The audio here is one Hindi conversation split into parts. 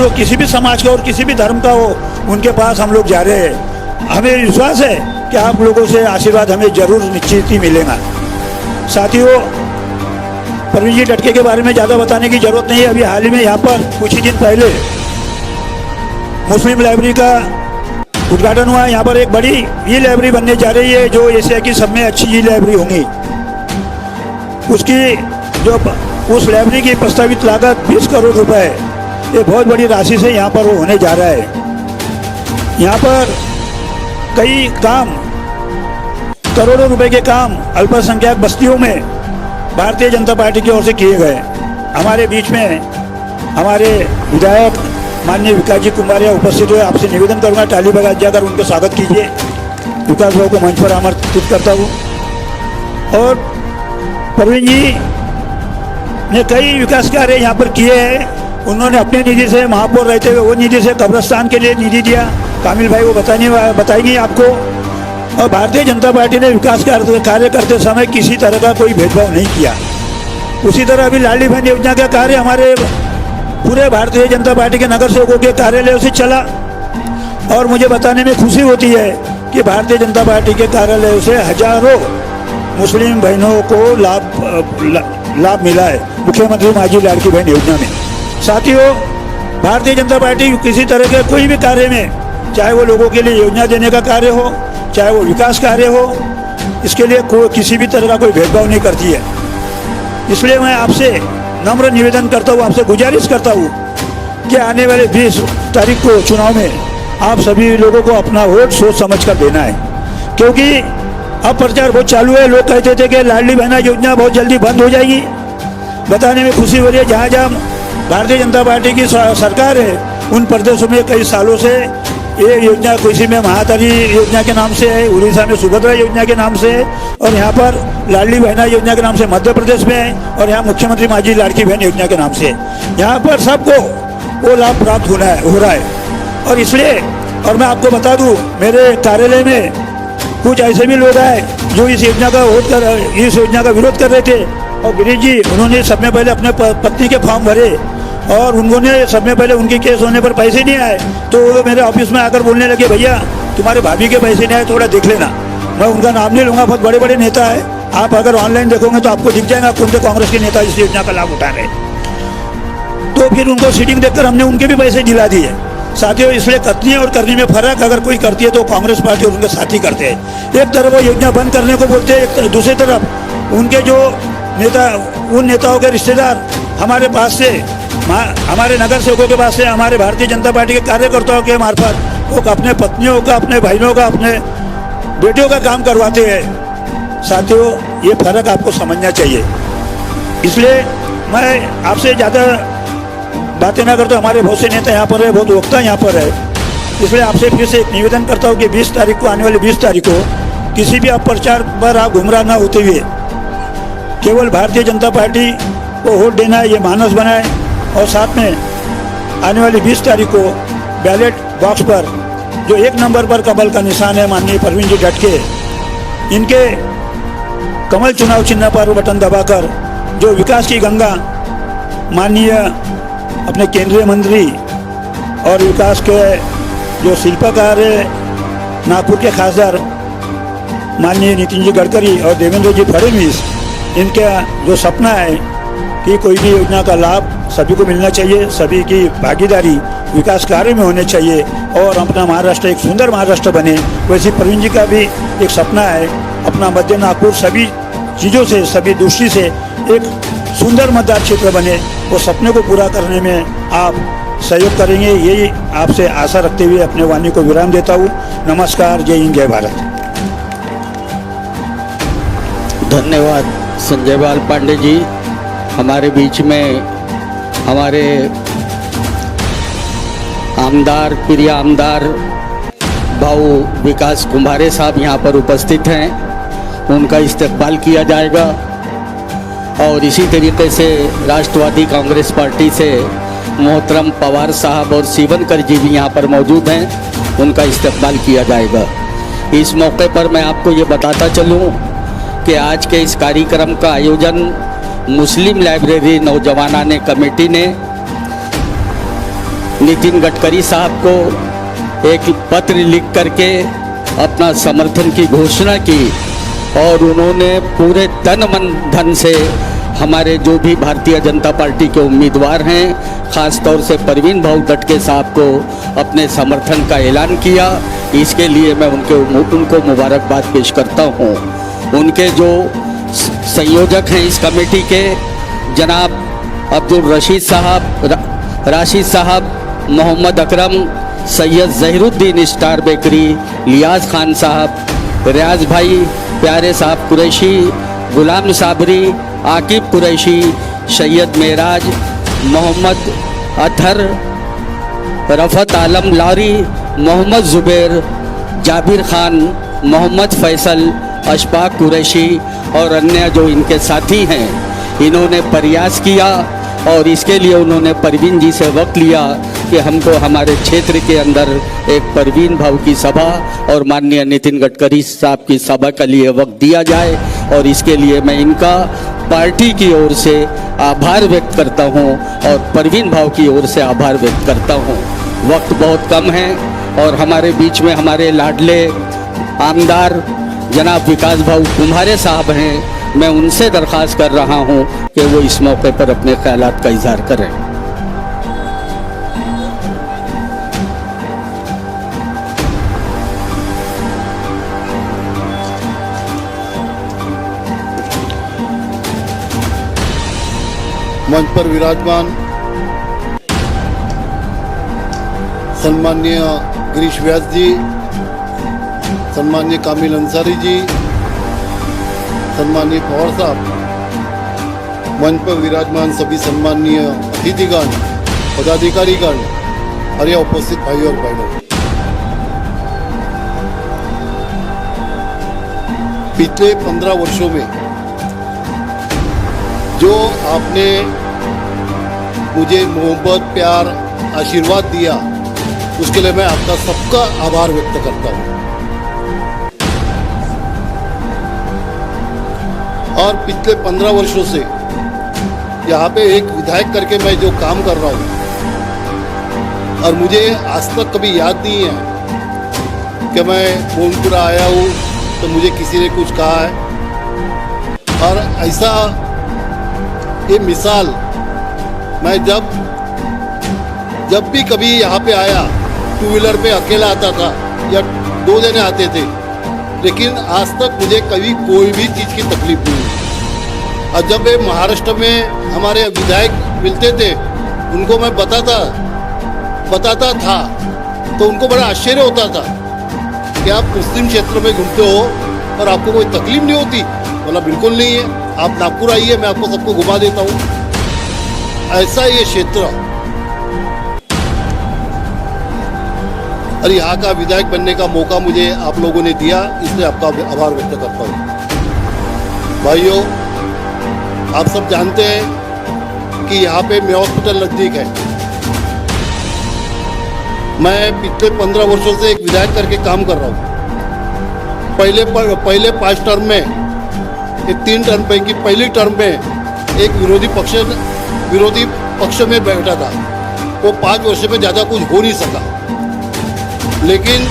फिर वो किसी भी समाज का और किसी भी धर्म का हो, उनके पास हम लोग जा रहे हैं। हमें विश्वास है कि आप लोगों से आशीर्वाद हमें जरूर निश्चित ही मिलेगा। साथियों, प्रवीण जी डटके के बारे में ज़्यादा बताने की जरूरत नहीं है। अभी हाल ही में यहाँ पर कुछ ही दिन पहले मुस्लिम लाइब्रेरी का उद्घाटन हुआ। यहाँ पर एक बड़ी ई लाइब्रेरी बनने जा रही है, जो एशिया की सब में अच्छी ई लाइब्रेरी होंगी। उसकी जो उस लाइब्रेरी की प्रस्तावित लागत 20 करोड़ रुपए है। ये बहुत बड़ी राशि से यहाँ पर वो होने जा रहा है। यहाँ पर कई काम, करोड़ों रुपए के काम अल्पसंख्यक बस्तियों में भारतीय जनता पार्टी की ओर से किए गए। हमारे बीच में हमारे विधायक माननीय विकास जी कुमारिया उपस्थित हुए। आपसे निवेदन करूंगा ताली बजा जाकर उनका स्वागत कीजिए। विकास भाव को मंच पर आमंत्रित करता हूँ। और प्रवीण जी ने कई विकास कार्य यहाँ पर किए हैं। उन्होंने अपने निधि से, महापौर रहते हुए वो निधि से कब्रिस्तान के लिए निधि दिया। कामिल भाई वो बताएंगे आपको। और भारतीय जनता पार्टी ने विकास कार्य करते समय किसी तरह का कोई भेदभाव नहीं किया। उसी तरह अभी लाडली बहन योजना का कार्य हमारे पूरे भारतीय जनता पार्टी के नगर सेवकों के कार्यालयों से चला। और मुझे बताने में खुशी होती है कि भारतीय जनता पार्टी के कार्यालयों से हजारों मुस्लिम बहनों को लाभ मिला है मुख्यमंत्री माझी लाडली बहन योजना में। साथियों, भारतीय जनता पार्टी किसी तरह के कोई भी कार्य में, चाहे वो लोगों के लिए योजना देने का कार्य हो, चाहे वो विकास कार्य हो, इसके लिए किसी भी तरह का कोई भेदभाव नहीं करती है। इसलिए मैं आपसे नम्र निवेदन करता हूँ, आपसे गुजारिश करता हूँ कि आने वाले 20 तारीख को चुनाव में आप सभी लोगों को अपना वोट सोच समझ कर देना है। क्योंकि अब प्रचार बहुत चालू है। लोग कहते थे कि लाडली बहना योजना बहुत जल्दी बंद हो जाएगी। बताने में खुशी हो रही है, जहाँ जहाँ भारतीय जनता पार्टी की सरकार है, उन प्रदेशों में कई सालों से ये योजना, किसी में महातारी योजना के नाम से है, उड़ीसा में सुभद्रा योजना के नाम से है, और यहाँ पर लाडली बहना योजना के नाम से मध्य प्रदेश में है, और यहाँ मुख्यमंत्री माझी लाडली बहन योजना के नाम से है। यहाँ पर सबको वो लाभ प्राप्त हो रहा है। और इसलिए, और मैं आपको बता दूं, मेरे कार्यालय में कुछ ऐसे भी लोग आए जो इस योजना का विरोध कर रहे थे। और गिरीश जी, उन्होंने सब में पहले अपने पत्नी के फॉर्म भरे, और उन्होंने सब में पहले उनके केस होने पर पैसे नहीं आए, तो वो मेरे ऑफिस में आकर बोलने लगे, भैया तुम्हारे भाभी के पैसे नहीं आए, थोड़ा देख लेना। मैं उनका नाम नहीं लूँगा, बहुत बड़े बड़े नेता है। आप अगर ऑनलाइन देखोगे तो आपको दिख जाएगा कौन से कांग्रेस के नेता इस योजना का लाभ उठा रहे। तो फिर उनको सीटिंग देखकर हमने उनके भी पैसे दिला दिए। साथियों, इसलिए कथनी और करने में फर्क, अगर कोई करती है तो कांग्रेस पार्टी और उनके साथी करते हैं। एक तरफ वो योजना बंद करने को बोलते हैं, दूसरी तरफ उनके जो नेता, उन नेताओं के रिश्तेदार हमारे पास से, हमारे नगर सेवकों के पास से, हमारे भारतीय जनता पार्टी के कार्यकर्ताओं के मार्फत वो अपने पत्नियों का, अपने भाइयों का, अपने बेटियों का काम करवाते हैं। साथियों, ये फर्क आपको समझना चाहिए। इसलिए मैं आपसे ज़्यादा बातें ना करता, हमारे बहुत से नेता यहाँ पर है, बहुत वक्ता यहाँ पर है। इसलिए आपसे फिर से एक निवेदन करता हूँ कि 20 तारीख को, आने वाली 20 तारीख को किसी भी प्रचार पर आप गुमराह ना होते हुए केवल भारतीय जनता पार्टी को वोट देना है, ये मानस बनाए। और साथ में आने वाली 20 तारीख को बैलेट बॉक्स पर जो 1 नंबर पर कमल का निशान है, माननीय प्रवीण जी डटके, इनके कमल चुनाव चिन्ह पर बटन दबाकर जो विकास की गंगा माननीय अपने केंद्रीय मंत्री और विकास के जो शिल्पकार है, नागपुर के खासदार माननीय नितिन जी गडकरी और देवेंद्र जी फडणवीस, इनका जो सपना है कि कोई भी योजना का लाभ सभी को मिलना चाहिए, सभी की भागीदारी विकास कार्य में होने चाहिए, और अपना महाराष्ट्र एक सुंदर महाराष्ट्र बने, वैसे प्रवीण जी का भी एक सपना है अपना मध्य नागपुर सभी चीज़ों से, सभी दृष्टि से एक सुंदर मतदार क्षेत्र बने। वो सपने को पूरा करने में आप सहयोग करेंगे, यही आपसे आशा रखते हुए अपने वाणी को विराम देता हूँ। नमस्कार, जय हिंद, जय भारत। धन्यवाद संजय बाल पांडे जी। हमारे बीच में हमारे आमदार, प्रिय आमदार भाऊ विकास कुमारे साहब यहाँ पर उपस्थित हैं, उनका इस्तकबाल किया जाएगा। और इसी तरीके से राष्ट्रवादी कांग्रेस पार्टी से मोहतरम पवार साहब और सीवनकर जी भी यहाँ पर मौजूद हैं, उनका इस्तकबाल किया जाएगा। इस मौके पर मैं आपको ये बताता चलूँ कि आज के इस कार्यक्रम का आयोजन मुस्लिम लाइब्रेरी नौजवानाने कमेटी ने नितिन गडकरी साहब को एक पत्र लिख करके अपना समर्थन की घोषणा की और उन्होंने पूरे तन मन धन से हमारे जो भी भारतीय जनता पार्टी के उम्मीदवार हैं, ख़ास तौर से परवीन भाऊ दटके साहब को अपने समर्थन का ऐलान किया। इसके लिए मैं उनको मुबारकबाद पेश करता हूँ। उनके जो संयोजक हैं इस कमेटी के, जनाब अब्दुल राशिद साहब, मोहम्मद अकरम, सैयद जहीरुद्दीन स्टार बेकरी, लियाज खान साहब, रियाज भाई, प्यारे साहब कुरैशी, गुलाम साबरी, आकिब कुरैशी, सैयद मेराज, मोहम्मद अतहर, रफ़त आलम लारी, मोहम्मद ज़ुबैर, जाबिर खान, मोहम्मद फैसल, अशफाक कुरैशी और अन्य जो इनके साथी हैं, इन्होंने प्रयास किया और इसके लिए उन्होंने परवीन जी से वक्त लिया कि हमको हमारे क्षेत्र के अंदर एक परवीन भाऊ की सभा और माननीय नितिन गडकरी साहब की सभा के लिए वक्त दिया जाए, और इसके लिए मैं इनका पार्टी की ओर से आभार व्यक्त करता हूं और परवीन भाऊ की ओर से आभार व्यक्त करता हूं। वक्त बहुत कम है और हमारे बीच में हमारे लाडले आमदार जनाब विकास भाऊ कुम्हारे साहब हैं। मैं उनसे दरख्वास्त कर रहा हूं कि वो इस मौके पर अपने ख्यालात का इजहार करें। मंच पर विराजमान सम्माननीय गिरीश व्यास जी, सम्माननीय कामिल अंसारी जी, सम्माननीय पवार साहब, मंच पर विराजमान सभी सम्माननीय अतिथिगण, पदाधिकारीगण और यह उपस्थित भाइयों और बहनों, पिछले 15 वर्षों में जो आपने मुझे मोहब्बत, प्यार, आशीर्वाद दिया, उसके लिए मैं आपका सबका आभार व्यक्त करता हूं। और पिछले 15 वर्षों से यहाँ पे एक विधायक करके मैं जो काम कर रहा हूँ, और मुझे आज तक कभी याद नहीं है कि मैं मोहनपुरा आया हूँ तो मुझे किसी ने कुछ कहा है। और ऐसा ये मिसाल मैं जब भी कभी यहाँ पे आया, 2 व्हीलर पे अकेला आता था या 2 जने आते थे, लेकिन आज तक मुझे कभी कोई भी चीज़ की तकलीफ नहीं हुई। और जब ये महाराष्ट्र में हमारे विधायक मिलते थे, उनको मैं बताता था तो उनको बड़ा आश्चर्य होता था कि आप मुस्लिम क्षेत्र में घूमते हो और आपको कोई तकलीफ नहीं होती। बोला बिल्कुल नहीं है, आप नागपुर आइए, मैं आपको सबको घुमा देता हूँ। ऐसा ये क्षेत्र और यहाँ का विधायक बनने का मौका मुझे आप लोगों ने दिया, इसलिए आपका आभार व्यक्त करता हूँ। भाइयों, आप सब जानते हैं कि यहाँ पे मैं हॉस्पिटल नज़दीक है। मैं पिछले 15 वर्षों से एक विधायक करके काम कर रहा हूँ। पहले 5 टर्म में, 3 टर्म पैकी पहली टर्म में एक विरोधी पक्ष में बैठा था। वो 5 वर्ष में ज़्यादा कुछ हो नहीं सका, लेकिन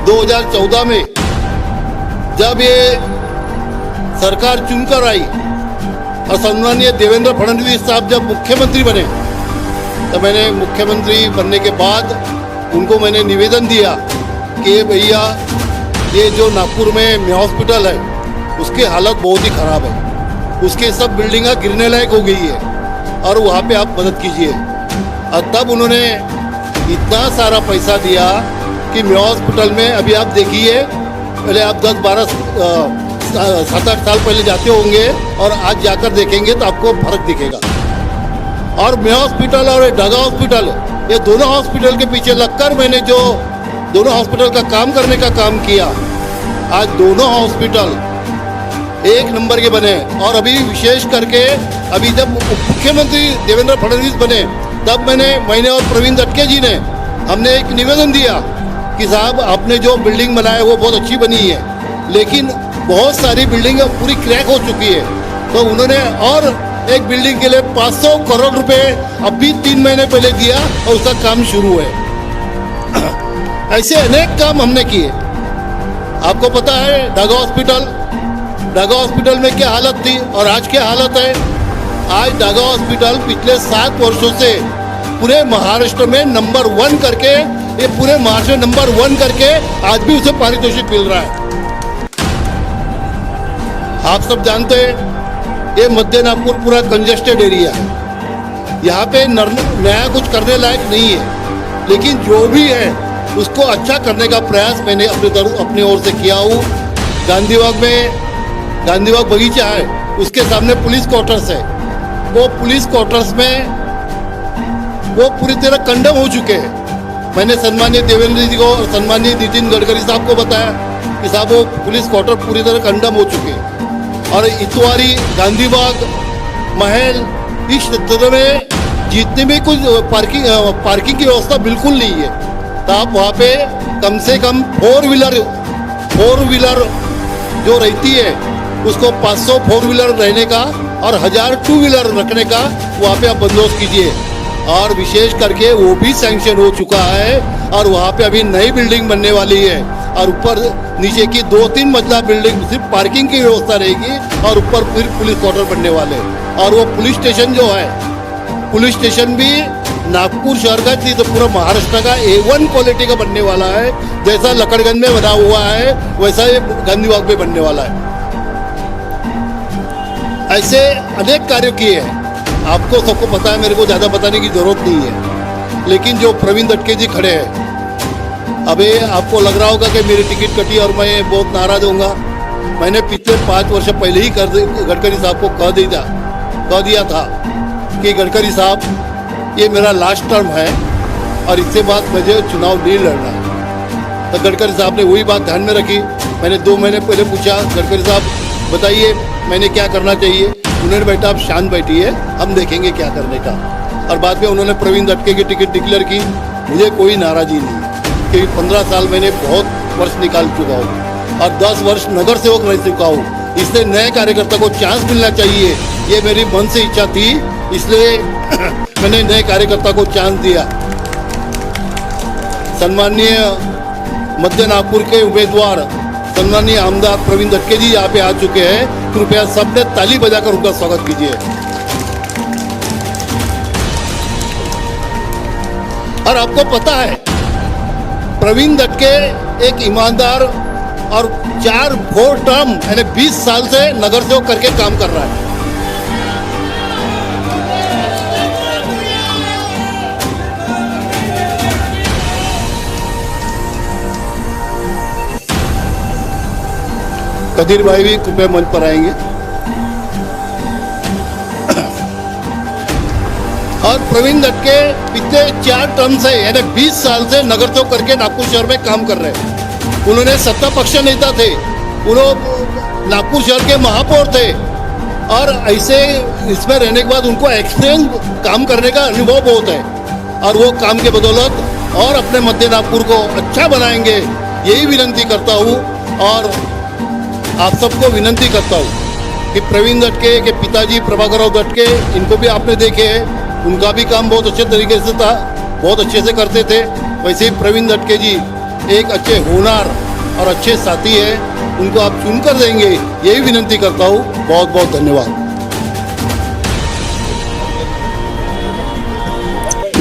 2014 में जब ये सरकार चुनकर आई और सम्माननीय देवेंद्र फडणवीस साहब जब मुख्यमंत्री बने, तो मैंने मुख्यमंत्री बनने के बाद उनको मैंने निवेदन दिया कि भैया ये जो नागपुर में हॉस्पिटल है उसकी हालत बहुत ही ख़राब है, उसके सब बिल्डिंगा गिरने लायक हो गई है और वहाँ पे आप मदद कीजिए। और तब उन्होंने इतना सारा पैसा दिया कि हॉस्पिटल में अभी आप देखिए, पहले आप 7-8 साल पहले जाते होंगे और आज जाकर देखेंगे तो आपको फर्क दिखेगा। और मैं हॉस्पिटल और ढगा हॉस्पिटल, ये दोनों हॉस्पिटल के पीछे लगकर मैंने जो दोनों हॉस्पिटल का काम करने का काम किया, आज दोनों हॉस्पिटल 1 नंबर के बने। और अभी विशेष करके अभी जब मुख्यमंत्री देवेंद्र फडणवीस बने, तब मैंने और प्रवीण दटके जी ने हमने एक निवेदन दिया कि साहब आपने जो बिल्डिंग बनाई है वो बहुत अच्छी बनी है, लेकिन बहुत सारी बिल्डिंग पूरी क्रैक हो चुकी है। तो उन्होंने और एक बिल्डिंग के लिए 500 करोड़ रुपए अभी 3 महीने पहले दिया और उसका काम शुरू है। ऐसे अनेक काम हमने किए। आपको पता है ढाका हॉस्पिटल में क्या हालत थी और आज क्या हालत है। आज ढाका हॉस्पिटल पिछले 7 वर्षों से पूरे महाराष्ट्र में नंबर 1 करके, ये पूरे महाराष्ट्र में नंबर 1 करके आज भी उसे पारितोषिक मिल रहा है। आप सब जानते हैं ये मध्य नागपुर पूरा कंजेस्टेड एरिया है। यहाँ पे नया कुछ करने लायक नहीं है, लेकिन जो भी है उसको अच्छा करने का प्रयास मैंने अपनी ओर से किया हूँ। गांधीबाग बगीचा है, उसके सामने पुलिस क्वार्टर्स है। वो पुलिस क्वार्टर्स में वो पूरी तरह कंडम हो चुके हैं। मैंने सम्मानीय देवेंद्र जी को और सम्मानीय नितिन गडकरी साहब को बताया कि साहब वो पुलिस क्वार्टर पूरी तरह कंडम हो चुके हैं। और इतवारी, गांधीबाग, महल, इस क्षेत्र में जितने भी कुछ पार्किंग की व्यवस्था बिल्कुल नहीं है। तो आप वहाँ पे कम से कम 4 व्हीलर जो रहती है उसको 500 4 व्हीलर रहने का और 1000 2 व्हीलर रखने का वहाँ पे आप बंदोबस्त कीजिए। और विशेष करके वो भी सैंक्शन हो चुका है और वहाँ पे अभी नई बिल्डिंग बनने वाली है और ऊपर नीचे की 2-3 मंजिला बिल्डिंग सिर्फ पार्किंग की व्यवस्था रहेगी और ऊपर फिर पुलिस क्वार्टर बनने वाले। और वो पुलिस स्टेशन जो है, पुलिस स्टेशन भी नागपुर शहर का नहीं तो पूरा महाराष्ट्र का A1 क्वालिटी का बनने वाला है। जैसा लकड़गंज में बना हुआ है वैसा ये गांधीबाग में बनने वाला है। ऐसे अनेक कार्य किए हैं। आपको सबको पता है, मेरे को ज़्यादा बताने की जरूरत नहीं है। लेकिन जो प्रवीण दटके जी खड़े हैं, अभी आपको लग रहा होगा कि मेरी टिकट कटी और मैं बहुत नाराज होऊंगा। मैंने पिछले 5 वर्ष पहले ही गडकरी साहब को कह दिया था कि गडकरी साहब ये मेरा लास्ट टर्म है और इसके बाद मुझे चुनाव नहीं लड़ना। तो गडकरी साहब ने वही बात ध्यान में रखी। मैंने 2 महीने पहले पूछा, गडकरी साहब बताइए मैंने क्या करना चाहिए। उन्होंने बेटा आप शांत बैठिए, हम देखेंगे क्या करने का। और बाद में उन्होंने प्रवीण दटके की टिकट डिक्लेयर की। मुझे कोई नाराजी नहीं, क्योंकि 15 साल मैंने बहुत वर्ष निकाल चुका हूँ और 10 वर्ष नगर सेवक रह चुका हूँ। इसलिए नए कार्यकर्ता को चांस मिलना चाहिए, ये मेरी मन से इच्छा थी। इसलिए मैंने नए कार्यकर्ता को चांस दिया। सम्माननीय मध्य नागपुर के उम्मीदवार सम्माननीय आमदार प्रवीण दटके जी यहाँ पे आ चुके हैं। कृपया सबने ताली बजाकर उनका स्वागत कीजिए। और आपको पता है प्रवीण दटके एक ईमानदार और 4 टर्म यानी 20 साल से नगर सेवक करके काम कर रहा है। कदीर भाई भी कृपया मंच पर आएंगे। और प्रवीण दटके पिछले 4 टर्म से यानी 20 साल से नगर सेवक करके नागपुर शहर में काम कर रहे हैं। उन्होंने सत्ता पक्ष नेता थे, उन्होंने नागपुर शहर के महापौर थे और ऐसे इसमें रहने के बाद उनको एक्सपीरियंस काम करने का अनुभव बहुत है। और वो काम के बदौलत और अपने मध्य नागपुर को अच्छा बनाएंगे, यही विनंती करता हूँ। और आप सबको विनंती करता हूँ कि प्रवीण दटके के पिताजी प्रभाकरराव दटके, इनको भी आपने देखे हैं, उनका भी काम बहुत अच्छे तरीके से था, बहुत अच्छे से करते थे। वैसे ही प्रवीण दटके जी एक अच्छे होनहार और अच्छे साथी हैं, उनको आप चुनकर देंगे, यही विनंती करता हूँ। बहुत बहुत धन्यवाद।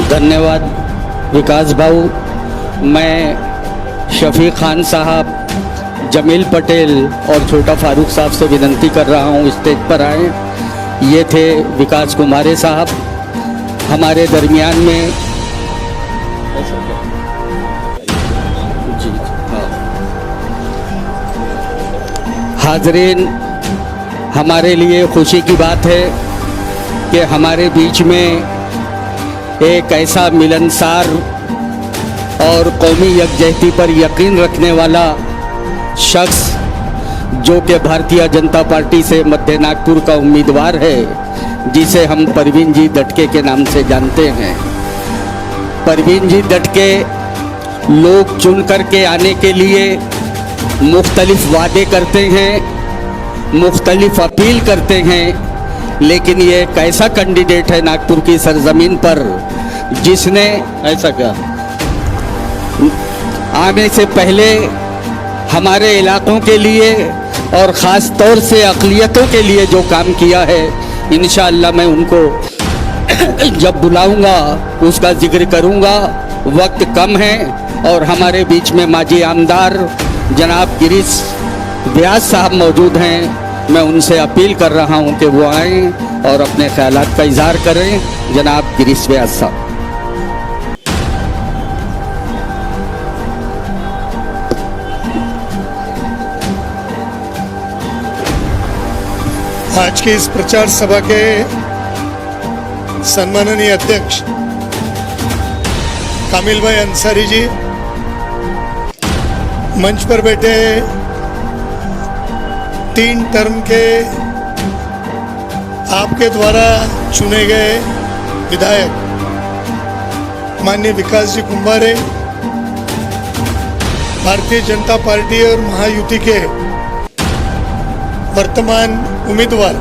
धन्यवाद विकास भाऊ। मैं शफी खान साहब, जमील पटेल और छोटा फारूक साहब से विनंती कर रहा हूँ स्टेज पर आए। ये थे विकास कुमारे साहब हमारे दरमियान में। जी हाँ। हाजरीन, हमारे लिए खुशी की बात है कि हमारे बीच में एक ऐसा मिलनसार और कौमी यकजहती पर यकीन रखने वाला शख्स जो कि भारतीय जनता पार्टी से मध्य नागपुर का उम्मीदवार है, जिसे हम प्रवीण जी दटके के नाम से जानते हैं। प्रवीण जी दटके लोग चुन करके आने के लिए मुख्तलिफ वादे करते हैं, मुख्तलिफ अपील करते हैं, लेकिन ये एक ऐसा कैंडिडेट है नागपुर की सरजमीन पर जिसने ऐसा क्या आने से पहले हमारे इलाकों के लिए और ख़ास तौर से अक़लियतों के लिए जो काम किया है, इंशाअल्लाह मैं उनको जब बुलाऊंगा उसका जिक्र करूंगा। वक्त कम है और हमारे बीच में माजी आमदार जनाब गिरीश व्यास साहब मौजूद हैं। मैं उनसे अपील कर रहा हूं कि वो आएं और अपने ख्यालात का इजहार करें। जनाब गिरीश व्यास साहब। आज की इस प्रचार सभा के सम्माननीय अध्यक्ष कामिल भाई अंसारी जी, मंच पर बैठे 3 टर्म के आपके द्वारा चुने गए विधायक माननीय विकास जी कुंभारे, भारतीय जनता पार्टी और महायुति के वर्तमान उम्मीदवार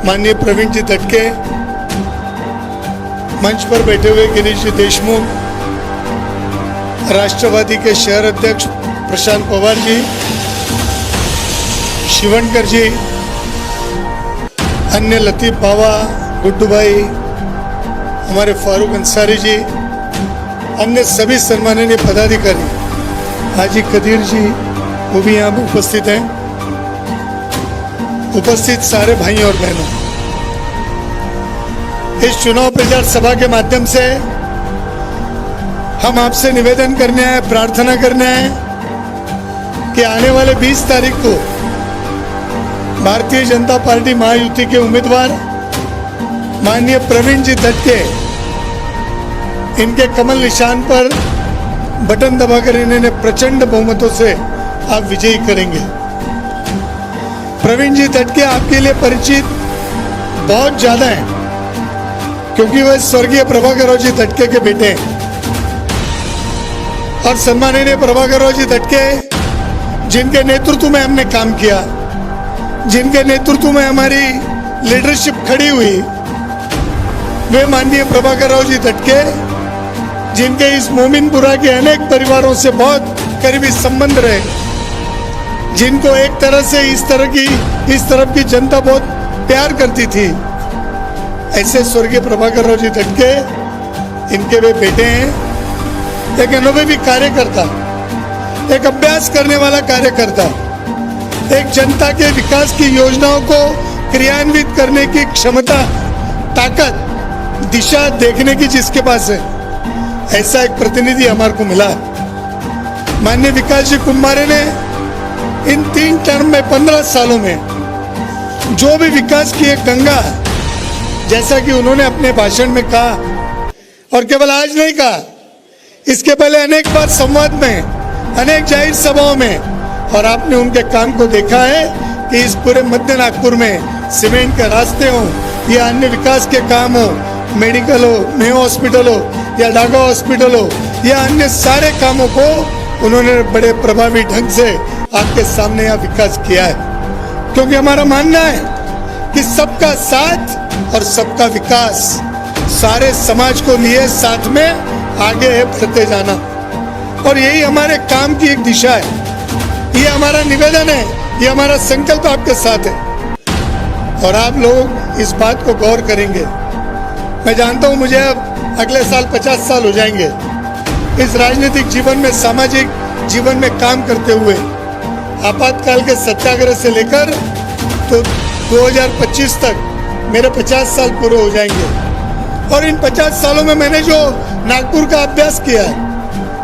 माननीय प्रवीण जी तटके, मंच पर बैठे हुए गिरीश जी देशमुख, राष्ट्रवादी के शहर अध्यक्ष प्रशांत पवार जी, शिवनकर जी, अन्य लतीफ बावा, गुड्डू भाई, हमारे फारूक अंसारी जी, अन्य सभी सम्माननीय पदाधिकारी, हाजी कदीर जी वो भी यहाँ उपस्थित हैं, उपस्थित सारे भाई और बहनों, इस चुनाव प्रचार सभा के माध्यम से हम आपसे निवेदन करने आए, प्रार्थना करने आए कि आने वाले 20 तारीख को भारतीय जनता पार्टी महायुति के उम्मीदवार माननीय प्रवीण जी तटके, इनके कमल निशान पर बटन दबाकर इन्हें प्रचंड बहुमतों से आप विजयी करेंगे। प्रवीण जी तटके आपके लिए परिचित बहुत ज्यादा हैं क्योंकि वह स्वर्गीय प्रभाकरराव जी तटके के बेटे हैं और सम्माननीय प्रभाकरराव जी तटके जिनके नेतृत्व में हमने काम किया, जिनके नेतृत्व में हमारी लीडरशिप खड़ी हुई, वे माननीय प्रभाकरराव जी तटके जिनके इस मोमिनपुरा के अनेक परिवारों से बहुत करीबी संबंध रहे, जिनको एक तरह से इस तरफ की जनता बहुत प्यार करती थी, ऐसे स्वर्गीय प्रभाकरराव जी तटके इनके वे बेटे हैं। एक अनुभवी कार्यकर्ता, एक अभ्यास करने वाला कार्यकर्ता, एक जनता के विकास की योजनाओं को क्रियान्वित करने की क्षमता, ताकत, दिशा देखने की जिसके पास है, ऐसा एक प्रतिनिधि हमारे को मिला। माननीय विकास जी कुंभारे ने इन 3 टर्म में 15 सालों में जो भी विकास की एक गंगा, जैसा कि उन्होंने अपने भाषण में कहा और केवल आज नहीं कहा, इसके पहले अनेक बार संवाद में, अनेक जाहिर सभाओं में, और आपने उनके काम को देखा है कि इस पूरे मध्य नागपुर में सीमेंट के रास्ते हो या अन्य विकास के काम हो, मेडिकल हो, मेयो हॉस्पिटल हो या डागा हॉस्पिटल हो या अन्य सारे कामों को उन्होंने बड़े प्रभावी ढंग से आपके सामने यह विकास किया है। क्योंकि हमारा मानना है कि सबका साथ और सबका विकास, सारे समाज को लिए साथ में आगे है बढ़ते जाना, और यही हमारे काम की एक दिशा है। ये हमारा निवेदन है, ये हमारा संकल्प आपके साथ है और आप लोग इस बात को गौर करेंगे। मैं जानता हूं मुझे अब अगले साल 50 साल हो जाएंगे इस राजनीतिक जीवन में, सामाजिक जीवन में काम करते हुए। आपातकाल के सत्याग्रह से लेकर तो 2025 तक मेरे 50 साल पूरे हो जाएंगे और इन 50 सालों में मैंने जो नागपुर का अभ्यास किया है,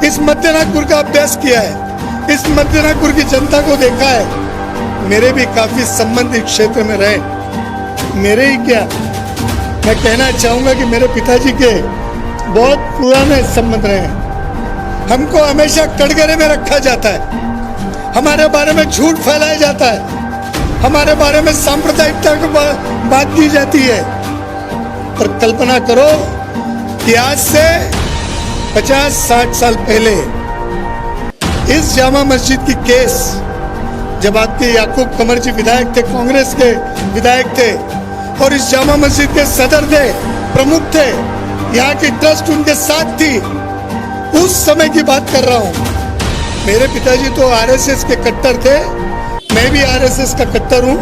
इस मध्य नागपुर का अभ्यास किया है, इस मध्य नागपुर की जनता को देखा है। मेरे भी काफी संबंधित क्षेत्र में रहे, मेरे ही क्या, मैं कहना चाहूंगा कि मेरे पिताजी के बहुत पुराने संबंध रहे हैं। हमको हमेशा कटघरे में रखा जाता है, हमारे बारे में झूठ फैलाया जाता है, हमारे बारे में सांप्रदायिकता की बात की जाती है। पर कल्पना करो कि आज से 50-60 साल पहले इस जामा मस्जिद की केस, जब आपके याकूब कमर जी विधायक थे, कांग्रेस के विधायक थे, और इस जामा मस्जिद के सदर थे, प्रमुख थे, यहाँ की ट्रस्ट उनके साथ थी, उस समय की बात कर रहा हूँ। मेरे पिताजी तो आरएसएस के कट्टर थे, मैं भी आरएसएस का कट्टर हूँ,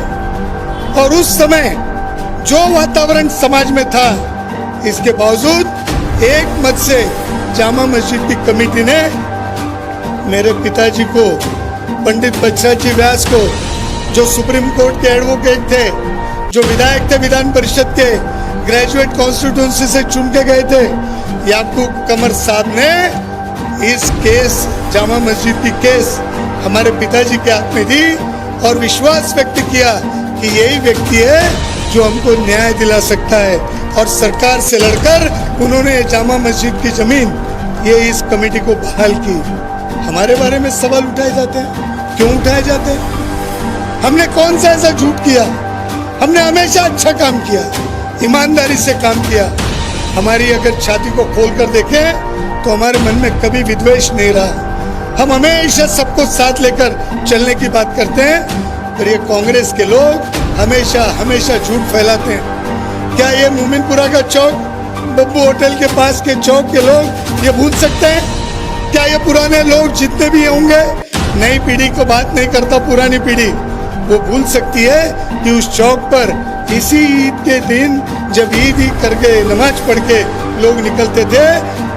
और उस समय जो वातावरण समाज में था, इसके बावजूद एक मत से जामा मस्जिद की कमेटी ने मेरे पिताजी को, पंडित बत्सराज जी व्यास को, जो सुप्रीम कोर्ट के एडवोकेट थे, जो विधायक थे विधान परिषद के, ग्रेजुएट कॉन्स्टिट्यूंसी से चुन के गए थे, याकूब कमर साहब ने इस केस, जामा मस्जिद की केस हमारे पिताजी के हाथ में दी और विश्वास व्यक्त किया कि यही व्यक्ति है जो हमको न्याय दिला सकता है। और सरकार से लड़कर उन्होंने जामा मस्जिद की जमीन, ये इस कमेटी को बहाल की। हमारे बारे में सवाल उठाए जाते हैं, क्यों उठाए जाते हैं? हमने कौन सा ऐसा झूठ किया? हमने हमेशा अच्छा काम किया, ईमानदारी से काम किया। हमारी अगर छाती को खोल कर देखें तो हमारे मन में कभी विद्वेष नहीं रहा। हम हमेशा सबको साथ लेकर चलने की बात करते हैं, पर ये कांग्रेस के लोग हमेशा झूठ फैलाते हैं। क्या ये मोमिनपुरा का चौक, बब्बू होटल के पास के चौक के लोग ये भूल सकते हैं? क्या ये पुराने लोग जितने भी होंगे, नई पीढ़ी को बात नहीं करता, पुरानी पीढ़ी वो भूल सकती है कि उस चौक पर इसी ईद के दिन जब ईद करके नमाज पढ़ के लोग निकलते थे,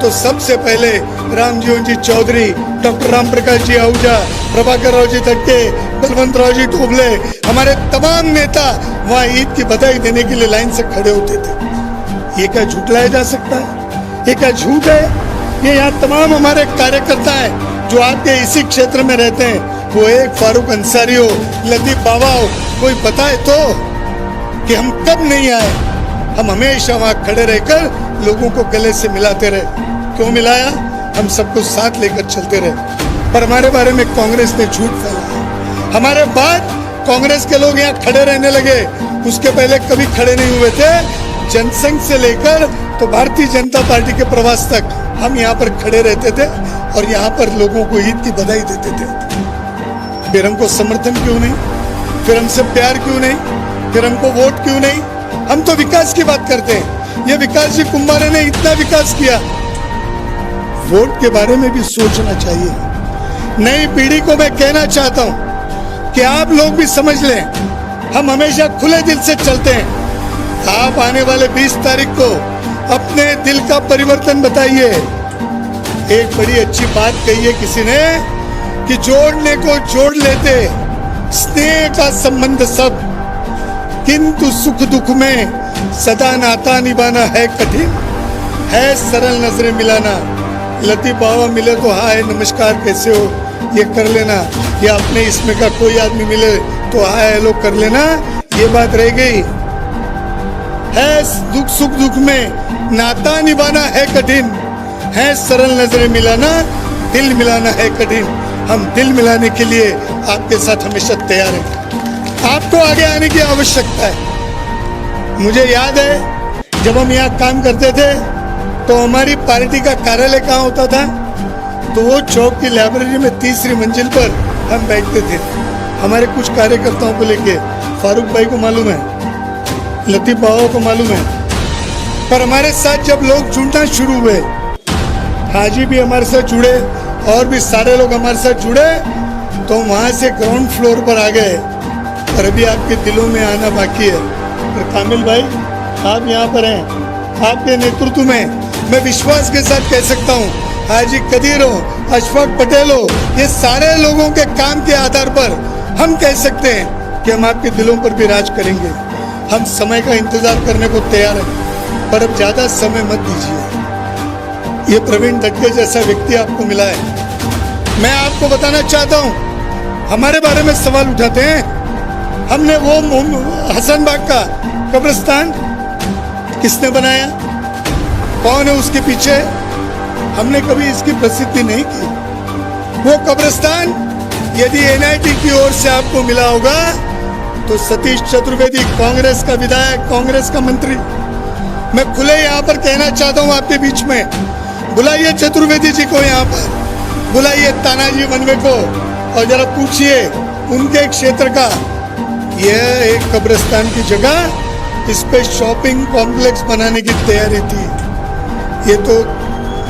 तो सबसे पहले रामजीवन जी चौधरी, डॉक्टर राम प्रकाश जी आहूजा, प्रभाकर राव जी तटके, बलवंत राव जी टोबले, हमारे तमाम नेता वहाँ ईद की बधाई देने के लिए लाइन से खड़े होते थे। ये क्या झूठलाया जा सकता है? ये क्या झूठ है? ये यहाँ तमाम हमारे कार्यकर्ता हैं जो आपके इसी क्षेत्र में रहते हैं, वो एक फारूक अंसारी हो, लतीफ बाबा हो, कोई बताए तो कि हम कब नहीं आए। हम हमेशा वहाँ खड़े रहकर लोगों को गले से मिलाते रहे। क्यों मिलाया? हम सबको साथ लेकर चलते रहे। पर हमारे बारे में कांग्रेस ने झूठ फैलाया। हमारे बाद कांग्रेस के लोग यहाँ खड़े रहने लगे, उसके पहले कभी खड़े नहीं हुए थे। जनसंघ से लेकर तो भारतीय जनता पार्टी के प्रवास तक हम यहाँ पर खड़े रहते थे और यहाँ पर लोगों को ईद की बधाई देते थे। फिर हमको समर्थन क्यों नहीं? फिर हमसे प्यार क्यों नहीं? फिर हमको वोट क्यों नहीं? हम तो विकास की बात करते हैं। ये विकास जी कुंभारे ने इतना विकास किया। वोट के बारे में भी सोचना चाहिए। नई पीढ़ी को मैं कहना चाहता हूं कि आप लोग भी समझ लें, हम हमेशा खुले दिल से चलते हैं। आप आने वाले 20 तारीख को अपने दिल का परिवर्तन बताइए। एक बड़ी अच्छी बात कही है किसी ने कि जोड़ने को जोड़ लेते, स्नेह का संबंध सब, किंतु सुख दुख में सदा नाता निभाना है कठिन, है सरल नजरें मिलाना। लतीफ बाबा मिले तो हाय नमस्कार कैसे हो ये कर लेना, या अपने इसमें का कोई आदमी मिले तो हाय हेलो कर लेना, ये बात रह गई। है सुख दुख में नाता निभाना है कठिन, है सरल नजरें मिलाना, दिल मिलाना है कठिन। हम दिल मिलाने के लिए आपके साथ हमेशा तैयार हैं। आपको आगे आने की आवश्यकता है। मुझे याद है जब हम यहाँ काम करते थे तो हमारी पार्टी का कार्यालय कहाँ होता था, तो वो चौक की लाइब्रेरी में 3री मंजिल पर हम बैठते थे। हमारे कुछ कार्यकर्ताओं को लेके, फारूक भाई को मालूम है, लतीफ बाबा को मालूम है। पर हमारे साथ जब लोग जुड़ना शुरू हुए, हाजी भी हमारे साथ जुड़े और भी सारे लोग हमारे साथ जुड़े, तो वहाँ से ग्राउंड फ्लोर पर आ गए। और अभी आपके दिलों में आना बाकी है। पर कामिल भाई आप यहाँ पर हैं, आपके नेतृत्व में मैं विश्वास के साथ कह सकता हूँ, हाजी कदीर हो, अशफाक पटेल हो, ये सारे लोगों के काम के आधार पर हम कह सकते हैं कि हम आपके दिलों पर भी राज करेंगे। हम समय का इंतजार करने को तैयार हैं, पर अब ज्यादा समय मत दीजिए। ये प्रवीण दटके जैसा व्यक्ति आपको मिला है। मैं आपको बताना चाहता हूँ, हमारे बारे में सवाल उठाते हैं। हमने वो हसन बाग का कब्रिस्तान किसने बनाया, कौन है उसके पीछे, हमने कभी इसकी प्रसिद्धि नहीं की। वो कब्रिस्तान यदि एनआईटी की ओर से आपको मिला होगा तो सतीश चतुर्वेदी, कांग्रेस का विधायक, कांग्रेस का मंत्री, मैं खुले यहाँ पर कहना चाहता हूँ आपके बीच में, बुलाइए चतुर्वेदी जी को, यहाँ पर बुलाइए तानाजी वनवे को और जरा पूछिए उनके क्षेत्र का यह एक कब्रिस्तान की जगह इस पे शॉपिंग कॉम्प्लेक्स बनाने की तैयारी थी। ये तो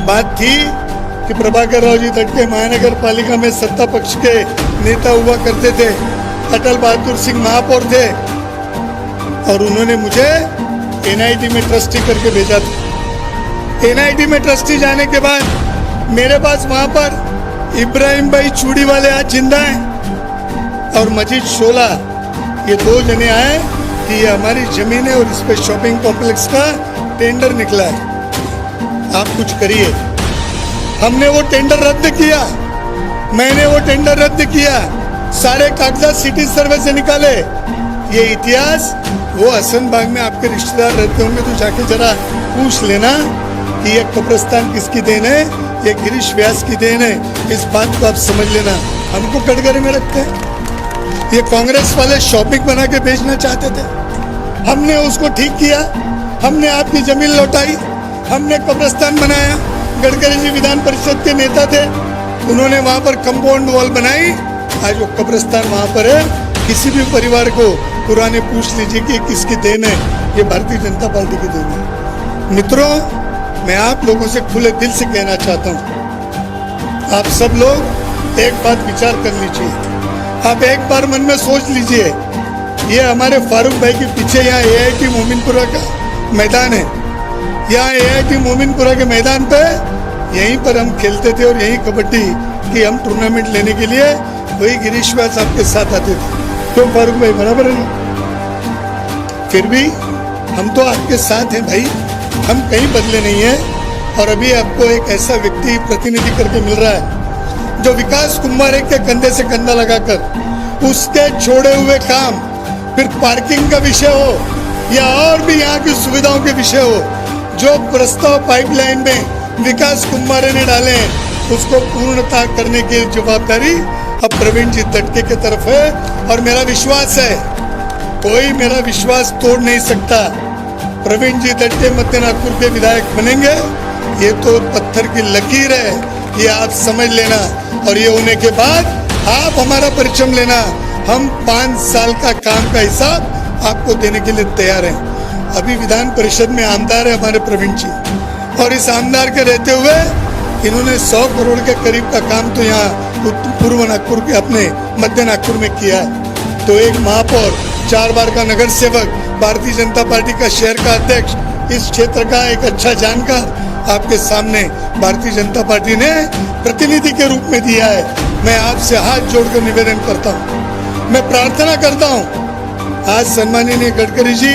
बात थी कि प्रभाकर राव जी तटके महानगर पालिका में सत्ता पक्ष के नेता हुआ करते थे, अटल बहादुर सिंह महापौर थे और उन्होंने मुझे एनआईटी में ट्रस्टी करके भेजा था। एनआईटी में ट्रस्टी जाने के बाद मेरे पास वहां पर इब्राहिम भाई चूड़ी वाले आज जिंदा हैं और मजीद शोला, ये दो जने आए कि ये हमारी जमीन है और इस पे शॉपिंग कॉम्प्लेक्स का टेंडर निकला है, आप कुछ करिए। हमने वो टेंडर रद्द किया, मैंने वो टेंडर रद्द किया, सारे कागजात सिटी सर्वे से निकाले। ये इतिहास वो हसन बाग में आपके रिश्तेदार रहते होंगे तो जाके जरा पूछ लेना कि ये कब्रिस्तान किसकी देन है, ये गिरीश व्यास की देन है। इस बात को आप समझ लेना। हमको कटघरे में रखते हैं। ये कांग्रेस वाले शॉपिंग बना के बेचना चाहते थे, हमने उसको ठीक किया, हमने आपकी जमीन लौटाई, हमने कब्रिस्तान बनाया। गडकरी जी विधान परिषद के नेता थे, उन्होंने वहां पर कंपाउंड वॉल बनाई, आज वो कब्रिस्तान वहां पर है। किसी भी परिवार को पुराने पूछ लीजिए कि किसकी देन है, ये भारतीय जनता पार्टी की देन है। मित्रों, मैं आप लोगों से खुले दिल से कहना चाहता हूँ, आप सब लोग एक बात विचार कर लीजिए, आप एक बार मन में सोच लीजिए, ये हमारे फारूक भाई के पीछे यहाँ AIT मोमिनपुरा का मैदान है, यहाँ AIT मोमिनपुरा के मैदान पे यहीं पर हम खेलते थे और यहीं कबड्डी की हम टूर्नामेंट लेने के लिए वही गिरीश व्यास आपके साथ आते थे। क्यों फारूक भाई, बराबर है ना? फिर भी हम तो आपके साथ हैं भाई, हम कहीं बदले नहीं हैं। और अभी आपको एक ऐसा व्यक्ति प्रतिनिधि करके मिल रहा है जो विकास कुंभारे के कंधे से कंधा लगाकर उसके छोड़े हुए काम, फिर पार्किंग का विषय हो या और भी यहाँ की सुविधाओं के विषय हो, जो प्रस्ताव पाइपलाइन में विकास कुंभारे ने डाले हैं उसको पूर्णता करने की जवाबदारी अब प्रवीण जी तटके की तरफ है। और मेरा विश्वास है, कोई मेरा विश्वास तोड़ नहीं सकता, प्रवीण जी तटके मध्य नागपुर के विधायक बनेंगे। ये तो पत्थर की लकीर है, ये आप समझ लेना। और ये होने के बाद आप हमारा परिचय लेना, हम 5 साल का काम का हिसाब आपको देने के लिए तैयार हैं। अभी विधान परिषद में आमदार है हमारे प्रवीण जी, और इस आमदार के रहते हुए इन्होंने 100 करोड़ के करीब का काम तो यहाँ पूर्व नागपुर के अपने मध्य नागपुर में किया है। तो एक महापौर, 4 बार का नगर सेवक, भारतीय जनता पार्टी का शहर का अध्यक्ष, इस क्षेत्र का एक अच्छा जानकार आपके सामने भारतीय जनता पार्टी ने प्रतिनिधि के रूप में दिया है। मैं आपसे हाथ जोड़कर निवेदन करता हूँ, मैं प्रार्थना करता हूँ, आज सम्माननीय गडकरी जी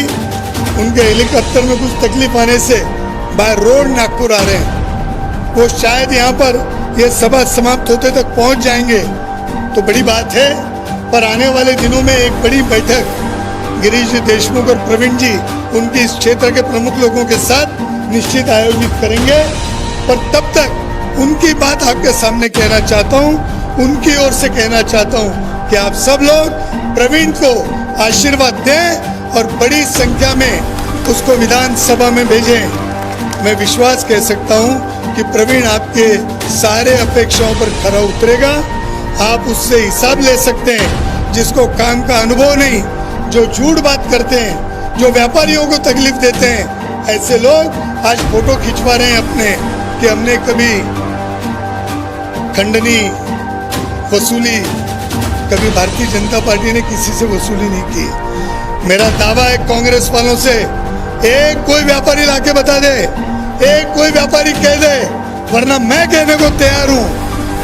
उनके हेलीकॉप्टर में कुछ तकलीफ आने से बाय रोड नागपुर आ रहे हैं, वो शायद यहाँ पर ये सभा समाप्त होते तक पहुँच जाएंगे तो बड़ी बात है। पर आने वाले दिनों में एक बड़ी बैठक गिरीश देशमुख और प्रवीण जी उनके इस क्षेत्र के प्रमुख लोगों के साथ निश्चित आयोजित करेंगे। पर तब तक उनकी बात आपके सामने कहना चाहता हूँ, उनकी ओर से कहना चाहता हूँ कि आप सब लोग प्रवीण को आशीर्वाद दें और बड़ी संख्या में उसको विधानसभा में भेजें। मैं विश्वास कह सकता हूँ कि प्रवीण आपके सारे अपेक्षाओं पर खरा उतरेगा। आप उससे हिसाब ले सकते हैं, जिसको काम का अनुभव नहीं, जो झूठ बात करते हैं, जो व्यापारियों को तकलीफ देते हैं, ऐसे लोग आज फोटो खिंचवा रहे हैं अपने कि हमने कभी खंडनी वसूली, कभी भारतीय जनता पार्टी ने किसी से वसूली नहीं की। मेरा दावा है कांग्रेस वालों से, एक कोई व्यापारी लाके बता दे, एक कोई व्यापारी कह दे, वरना मैं कहने को तैयार हूँ।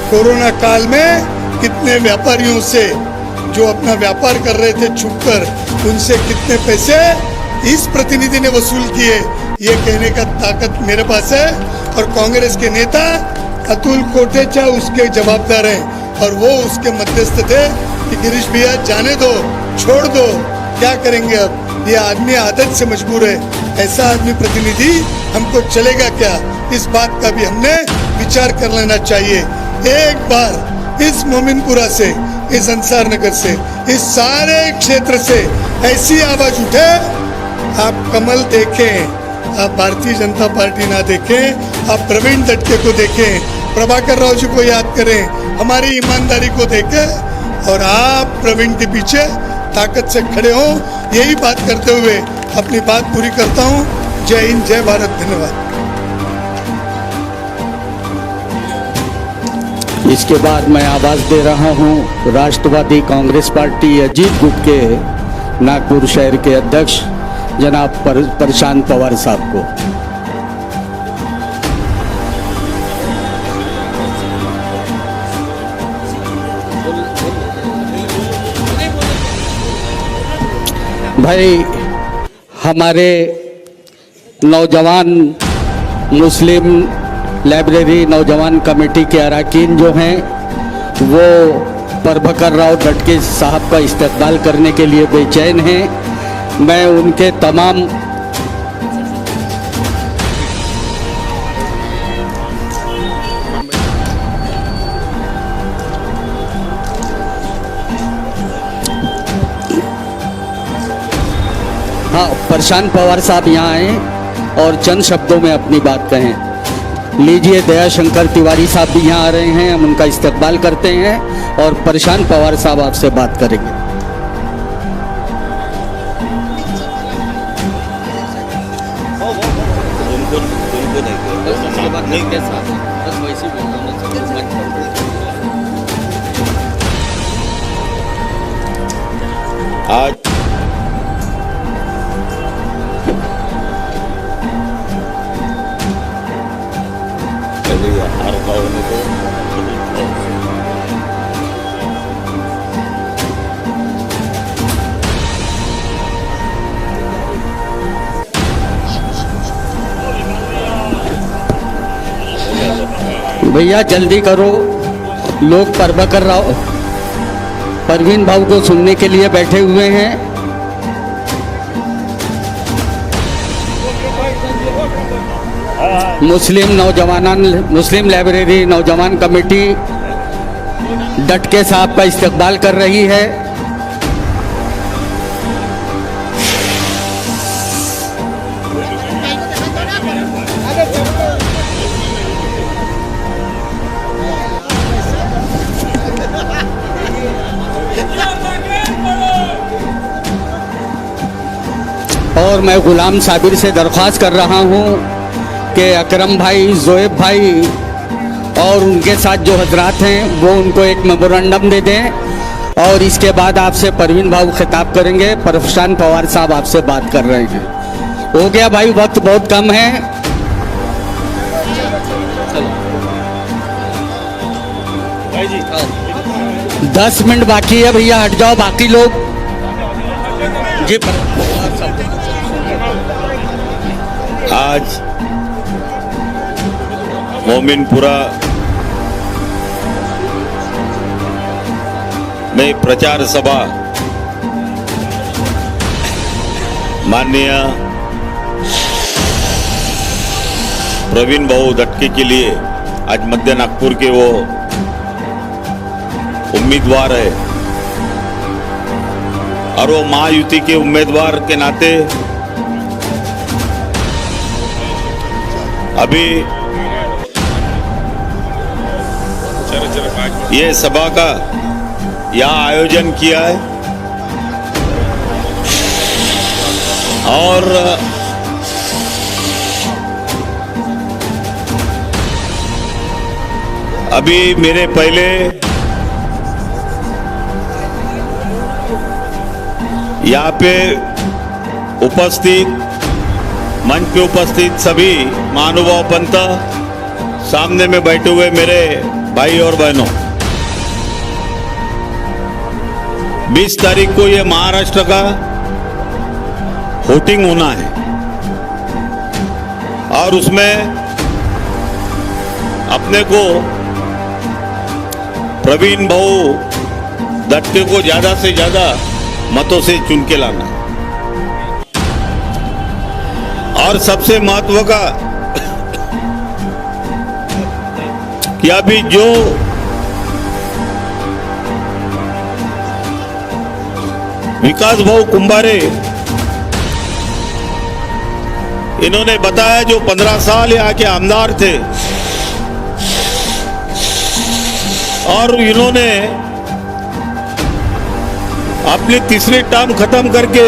कोरोना काल में कितने व्यापारियों से जो अपना व्यापार कर रहे थे छुपकर, उनसे कितने पैसे इस प्रतिनिधि ने वसूल किए, ये कहने का ताकत मेरे पास है। और कांग्रेस के नेता अतुल कोटेचा उसके जवाबदार हैं और वो उसके मध्यस्थ थे कि गिरीश भैया जाने दो, छोड़ दो, क्या करेंगे अब, ये आदमी आदत से मजबूर है, ऐसा आदमी प्रतिनिधि हमको चलेगा क्या, इस बात का भी हमने विचार कर लेना चाहिए। एक बार इस मोमिनपुरा से, इस अंसार नगर से, इस सारे क्षेत्र से ऐसी आवाज उठे, आप कमल देखें, आप भारतीय जनता पार्टी ना देखें, आप प्रवीण तटके को देखें, प्रभाकर राव जी को याद करें, हमारी ईमानदारी को देखें और आप प्रवीण के पीछे ताकत से खड़े हो। यही बात करते हुए अपनी बात पूरी करता हूँ। जय हिंद, जय भारत, धन्यवाद। इसके बाद मैं आवाज दे रहा हूं राष्ट्रवादी कांग्रेस पार्टी अजीत गुट के नागपुर शहर के अध्यक्ष जनाब प्रशांत पवार साहब को। भाई, हमारे नौजवान मुस्लिम लाइब्रेरी नौजवान कमेटी के अरकान जो हैं वो प्रभाकर राव दटके साहब का इस्तकबाल करने के लिए बेचैन हैं। मैं उनके तमाम प्रशांत पवार साहब यहाँ आए और चंद शब्दों में अपनी बात कहें। लीजिए, दया शंकर तिवारी साहब भी यहाँ आ रहे हैं, हम उनका इस्तकबाल करते हैं और प्रशांत पवार साहब आपसे बात करेंगे। आज भैया जल्दी करो, लोग प्रभाकर राव परवीन भाव को सुनने के लिए बैठे हुए हैं। मुस्लिम लाइब्रेरी नौजवान कमेटी डटके साहब का इस्तकबाल कर रही है। और मैं गुलाम साबिर से दरख्वास्त कर रहा हूं कि अकरम भाई, जोएब भाई और उनके साथ जो हजरात हैं वो उनको एक मेमोरेंडम दे दें और इसके बाद आपसे परवीन भाऊ खिताब करेंगे। प्रशांत पवार साहब आपसे बात कर रहे हैं। हो गया भाई, वक्त बहुत कम है। भाई जी 10 मिनट बाकी है भैया, हट जाओ बाकी लोग जी। आज मोमिनपुरा में प्रचार सभा माननीय प्रवीण भाऊ दटके के लिए आज मध्य नागपुर के वो उम्मीदवार है और वो महायुति के उम्मीदवार के नाते अभी ये सभा का यहाँ आयोजन किया है और अभी मेरे पहले यहाँ पे उपस्थित मंच पे उपस्थित सभी महानुभाव पंथ, सामने में बैठे हुए मेरे भाई और बहनों, 20 तारीख को ये महाराष्ट्र का वोटिंग होना है और उसमें अपने को प्रवीण भाऊ दटके को ज्यादा से ज्यादा मतों से चुन के लाना और सबसे महत्व का कि अभी जो विकास भाऊ कुंभारे इन्होंने बताया, जो 15 साल यहाँ के आमदार थे और इन्होंने अपनी तीसरी टर्म खत्म करके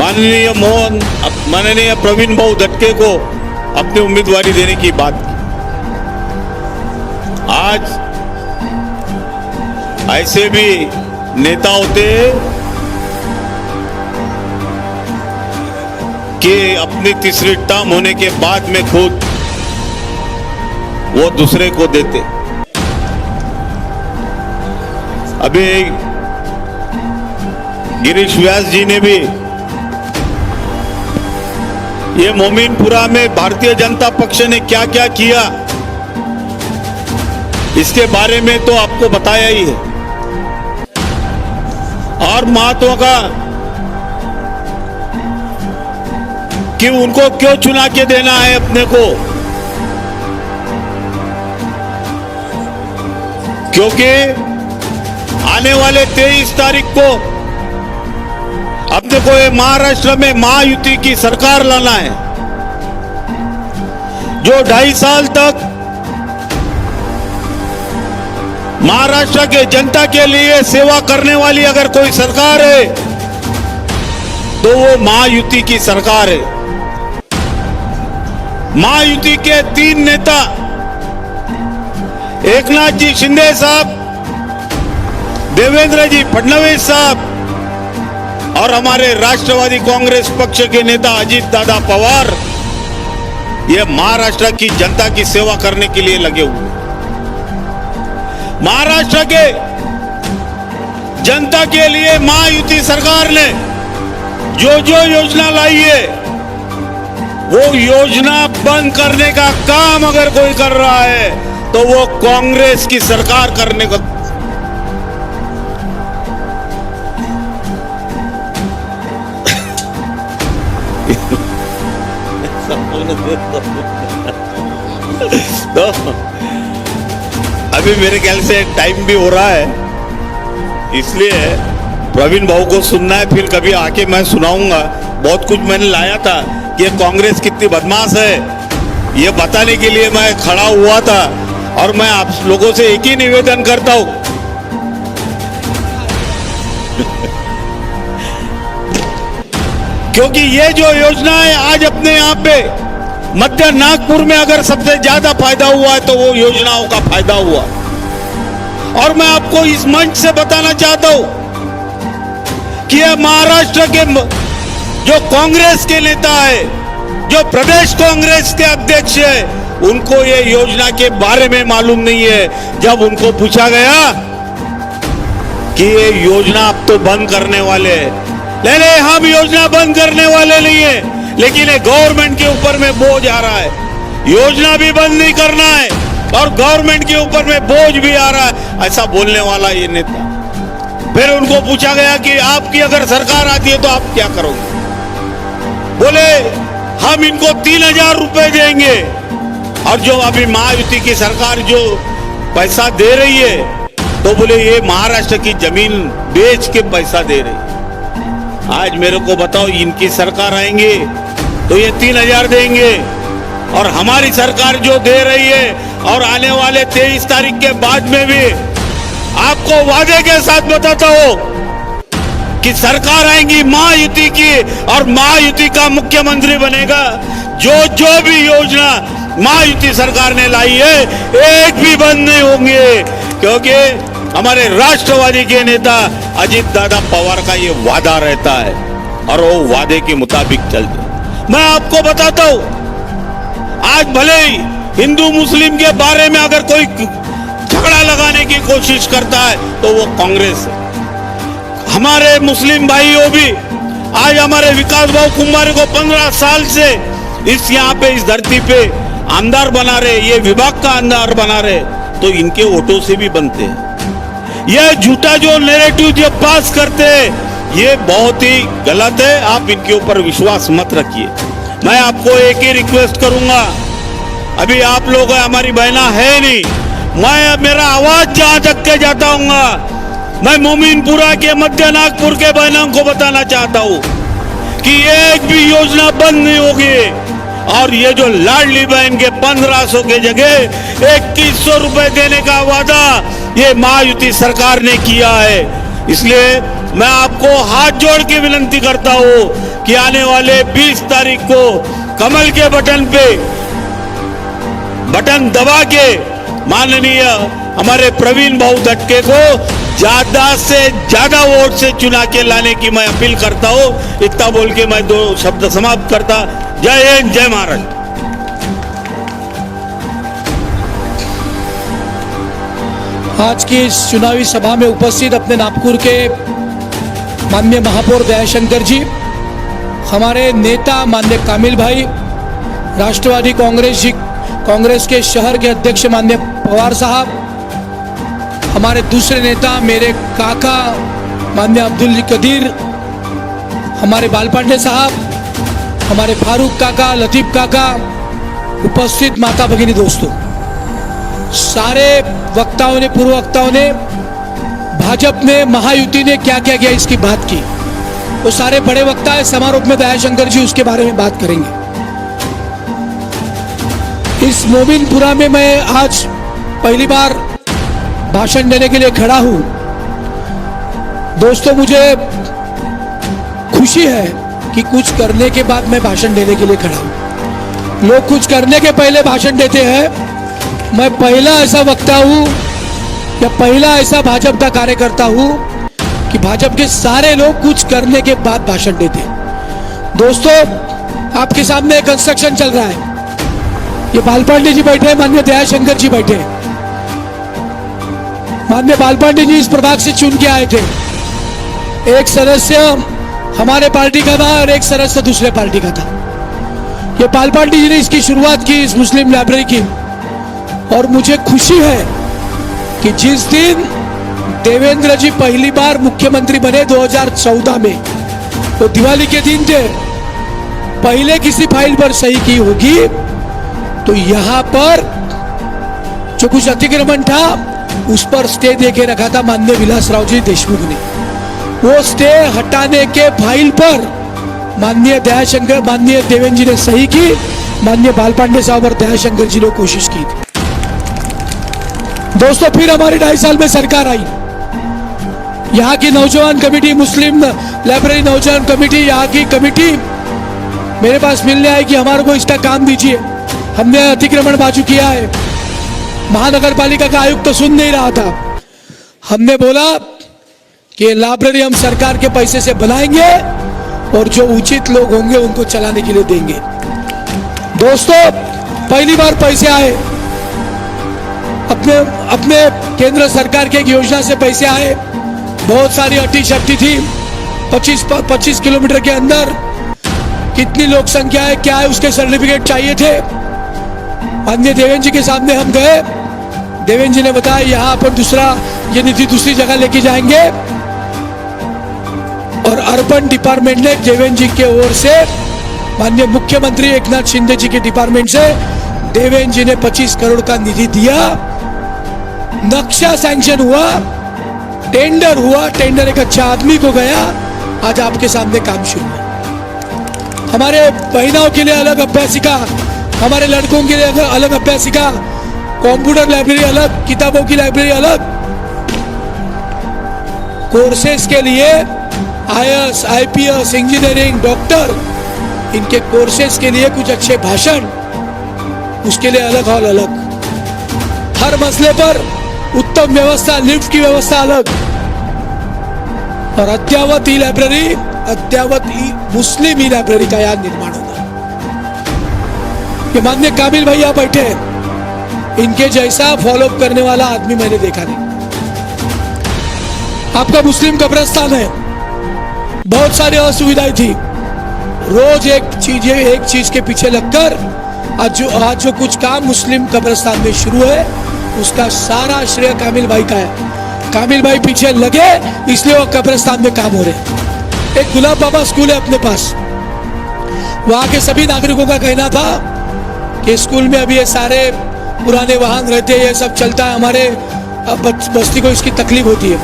माननीय प्रवीण भाऊ दटके को अपनी उम्मीदवारी देने की बात की। आज ऐसे भी नेता होते कि अपनी तीसरी टर्म होने के बाद में खुद वो दूसरे को देते। अभी गिरीश व्यास जी ने भी ये मोमिनपुरा में भारतीय जनता पक्ष ने क्या क्या किया इसके बारे में तो आपको बताया ही है। और महत्व का कि उनको क्यों चुना के देना है अपने को, क्योंकि आने वाले 23 तारीख को अपने को ये महाराष्ट्र में महायुति की सरकार लाना है, जो 2.5 साल तक महाराष्ट्र के जनता के लिए सेवा करने वाली अगर कोई सरकार है तो वो महायुति की सरकार है। महायुति के 3 नेता एकनाथ जी शिंदे साहब, देवेंद्र जी फडणवीस साहब और हमारे राष्ट्रवादी कांग्रेस पक्ष के नेता अजित दादा पवार, ये महाराष्ट्र की जनता की सेवा करने के लिए लगे हुए। महाराष्ट्र के जनता के लिए महायुति सरकार ने जो जो योजना लाई है वो योजना बंद करने का काम अगर कोई कर रहा है तो वो कांग्रेस की सरकार करने का। तो अभी मेरे ख्याल से टाइम भी हो रहा है, इसलिए प्रवीण भाऊ को सुनना है, फिर कभी आके मैं सुनाऊंगा। बहुत कुछ मैंने लाया था कि कांग्रेस कितनी बदमाश है, ये बताने के लिए मैं खड़ा हुआ था। और मैं आप लोगों से एक ही निवेदन करता हूं क्योंकि ये जो योजना है आज अपने यहाँ पे मध्य नागपुर में अगर सबसे ज्यादा फायदा हुआ है तो वो योजनाओं का फायदा हुआ। और मैं आपको इस मंच से बताना चाहता हूं कि ये महाराष्ट्र के जो कांग्रेस के नेता है, जो प्रदेश कांग्रेस के अध्यक्ष है, उनको ये योजना के बारे में मालूम नहीं है। जब उनको पूछा गया कि ये योजना अब तो बंद करने वाले हैं, नहीं हम योजना बंद करने वाले नहीं है, लेकिन ये गवर्नमेंट के ऊपर में बोझ आ रहा है, योजना भी बंद नहीं करना है और गवर्नमेंट के ऊपर में बोझ भी आ रहा है, ऐसा बोलने वाला ये नेता। फिर उनको पूछा गया कि आपकी अगर सरकार आती है तो आप क्या करोगे? बोले हम इनको 3,000 रुपए देंगे। और जो अभी महायुति की सरकार जो पैसा दे रही है तो बोले ये महाराष्ट्र की जमीन बेच के पैसा दे रही है। आज मेरे को बताओ, इनकी सरकार आएंगे तो ये 3,000 देंगे और हमारी सरकार जो दे रही है और आने वाले 23 तारीख के बाद में भी आपको वादे के साथ बताता हूं कि सरकार आएंगी महायुति की और महायुति का मुख्यमंत्री बनेगा। जो भी योजना महायुति सरकार ने लाई है एक भी बंद नहीं होंगे, क्योंकि हमारे राष्ट्रवादी के नेता अजित दादा पवार का ये वादा रहता है और वो वादे के मुताबिक चलते। मैं आपको बताता हूं, आज भले ही हिंदू मुस्लिम के बारे में अगर कोई झगड़ा लगाने की कोशिश करता है तो वो कांग्रेस है। हमारे मुस्लिम भाइयों भी आज हमारे विकास भाऊ कुंभारे को 15 साल से इस यहाँ पे इस धरती पे आमदार बना रहे, ये विभाग का आमदार बना रहे, तो इनके वोटों से भी बनते हैं। ये झूठा जो नैरेटिव जो पास करते हैं ये बहुत ही गलत है। आप इनके ऊपर विश्वास मत रखिए। मैं आपको एक ही रिक्वेस्ट करूंगा, अभी आप लोग हमारी बहना है नहीं, मैं मेरा आवाज जहां तक के जाता हूँ, मैं मोमिनपुरा के मध्य नागपुर के बहनों को बताना चाहता हूं कि एक भी योजना बंद नहीं होगी। और ये जो लाडली बहन के 1500 के जगह 2100 रुपए देने का वादा ये महायुति सरकार ने किया है। इसलिए मैं आपको हाथ जोड़ के विनती करता हूं कि आने वाले 20 तारीख को कमल के बटन पे बटन दबा के माननीय हमारे प्रवीण भाऊ दटके को ज्यादा से ज्यादा वोट से चुना के लाने की मैं अपील करता हूं। इतना बोल के मैं 2 शब्द समाप्त करता। जय हिंद, जय महाराष्ट्र। आज की इस चुनावी सभा में उपस्थित अपने नागपुर के माननीय महापौर दयाशंकर जी, हमारे नेता माननीय कामिल भाई, राष्ट्रवादी कांग्रेस के शहर के अध्यक्ष माननीय पवार साहब, हमारे दूसरे नेता मेरे काका माननीय अब्दुल कदीर, हमारे बालपांडे साहब, हमारे फारूक काका, लतीफ काका, उपस्थित माता भगिनी दोस्तों, सारे वक्ताओं ने, पूर्व वक्ताओं ने, भाजपा ने, महायुति ने क्या क्या किया इसकी बात की। वो सारे बड़े वक्ता है, समारोह में दयाशंकर जी उसके बारे में बात करेंगे। इस मोमिनपुरा में मैं आज पहली बार भाषण देने के लिए खड़ा हूं। दोस्तों, मुझे खुशी है कि कुछ करने के बाद मैं भाषण देने के लिए खड़ा हूं। लोग कुछ करने के पहले भाषण देते हैं। मैं पहला ऐसा वक्ता हूं या पहला ऐसा भाजपा का कार्यकर्ता हूं कि भाजपा के सारे लोग कुछ करने के बाद भाषण देते हैं। दोस्तों, आपके सामने कंस्ट्रक्शन चल रहा है। ये बालपांडे जी बैठे हैं, माननीय दयाशंकर जी बैठे हैं। माननीय बालपांडे जी इस प्रभाग से चुन के आए थे। एक सदस्य हमारे पार्टी का था और एक सदस्य दूसरे पार्टी का था। ये बालपांडे जी ने इसकी शुरुआत की, इस मुस्लिम लाइब्रेरी की। और मुझे खुशी है कि जिस दिन देवेंद्र जी पहली बार मुख्यमंत्री बने 2014 में, तो दिवाली के दिन थे, पहले किसी फाइल पर सही की होगी तो यहां पर जो कुछ अतिक्रमण था उस पर स्टे दे के रखा था माननीय विलासराव जी देशमुख ने। वो स्टे हटाने के फाइल पर माननीय देवेंद्र जी ने सही की, माननीय बालपांडे साहब और दयाशंकर जी ने कोशिश की थी। दोस्तों, फिर हमारी 2.5 साल में सरकार आई। यहाँ की नौजवान कमेटी, मुस्लिम लाइब्रेरी नौजवान कमेटी, यहाँ की कमेटी मेरे पास मिलने आई कि हमारे को इसका काम दीजिए। हमने अतिक्रमण बाजू किया है। महानगर पालिका का आयुक्त तो सुन नहीं रहा था। हमने बोला कि लाइब्रेरी हम सरकार के पैसे से बनाएंगे और जो उचित लोग होंगे उनको चलाने के लिए देंगे। दोस्तों, पहली बार पैसे आए, अपने केंद्र सरकार की एक योजना से पैसे आए। बहुत सारी अटी शर्ती थी। 25 किलोमीटर के अंदर कितनी लोक संख्या है, क्या है, उसके सर्टिफिकेट चाहिए थे। माननीय देवेंद्र जी के सामने हम गए। देवेंद्र जी ने बताया यहाँ पर ये निधि दूसरी जगह लेके जाएंगे। और अर्बन डिपार्टमेंट ने देवेंद्र जी के ओर से, माननीय मुख्यमंत्री एकनाथ शिंदे जी के डिपार्टमेंट से देवेंद्र जी ने 25 करोड़ का निधि दिया। नक्शा सैंक्शन हुआ, टेंडर हुआ, टेंडर एक अच्छा आदमी को गया। आज आपके सामने काम शुरू है। हमारे महिलाओं के लिए अलग अभ्यासिका, हमारे लड़कों के लिए अलग अभ्यासिका, कंप्यूटर लाइब्रेरी अलग, किताबों की लाइब्रेरी अलग। कोर्सेज के लिए IAS, IPS, इंजीनियरिंग, डॉक्टर, इनके कोर्सेज के लिए कुछ अच्छे भाषण, उसके लिए अलग हॉल अलग। हर मसले पर उत्तम व्यवस्था, लिफ्ट की व्यवस्था अलग। और अद्यावत ई लाइब्रेरी, अद्यावत मुस्लिम ई लाइब्रेरी का यहाँ निर्माण होगा। ये माननीय कामिल भाई यहाँ बैठे हैं, इनके जैसा फॉलोअप करने वाला आदमी मैंने देखा नहीं। आपका मुस्लिम कब्रिस्तान है, बहुत सारी असुविधाएं थी। रोज एक चीज के पीछे लगकर आज जो कुछ काम मुस्लिम कब्रिस्तान में शुरू है उसका सारा श्रेय कामिल भाई का है। कामिल भाई पीछे लगे इसलिए वो कब्रिस्तान में काम हो रहे। एक गुलाब बाबा स्कूल है अपने पास, वहां के सभी नागरिकों का कहना था कि स्कूल में अभी ये सारे पुराने वाहन रहते हैं, ये सब चलता है, हमारे बस्ती को इसकी तकलीफ होती है।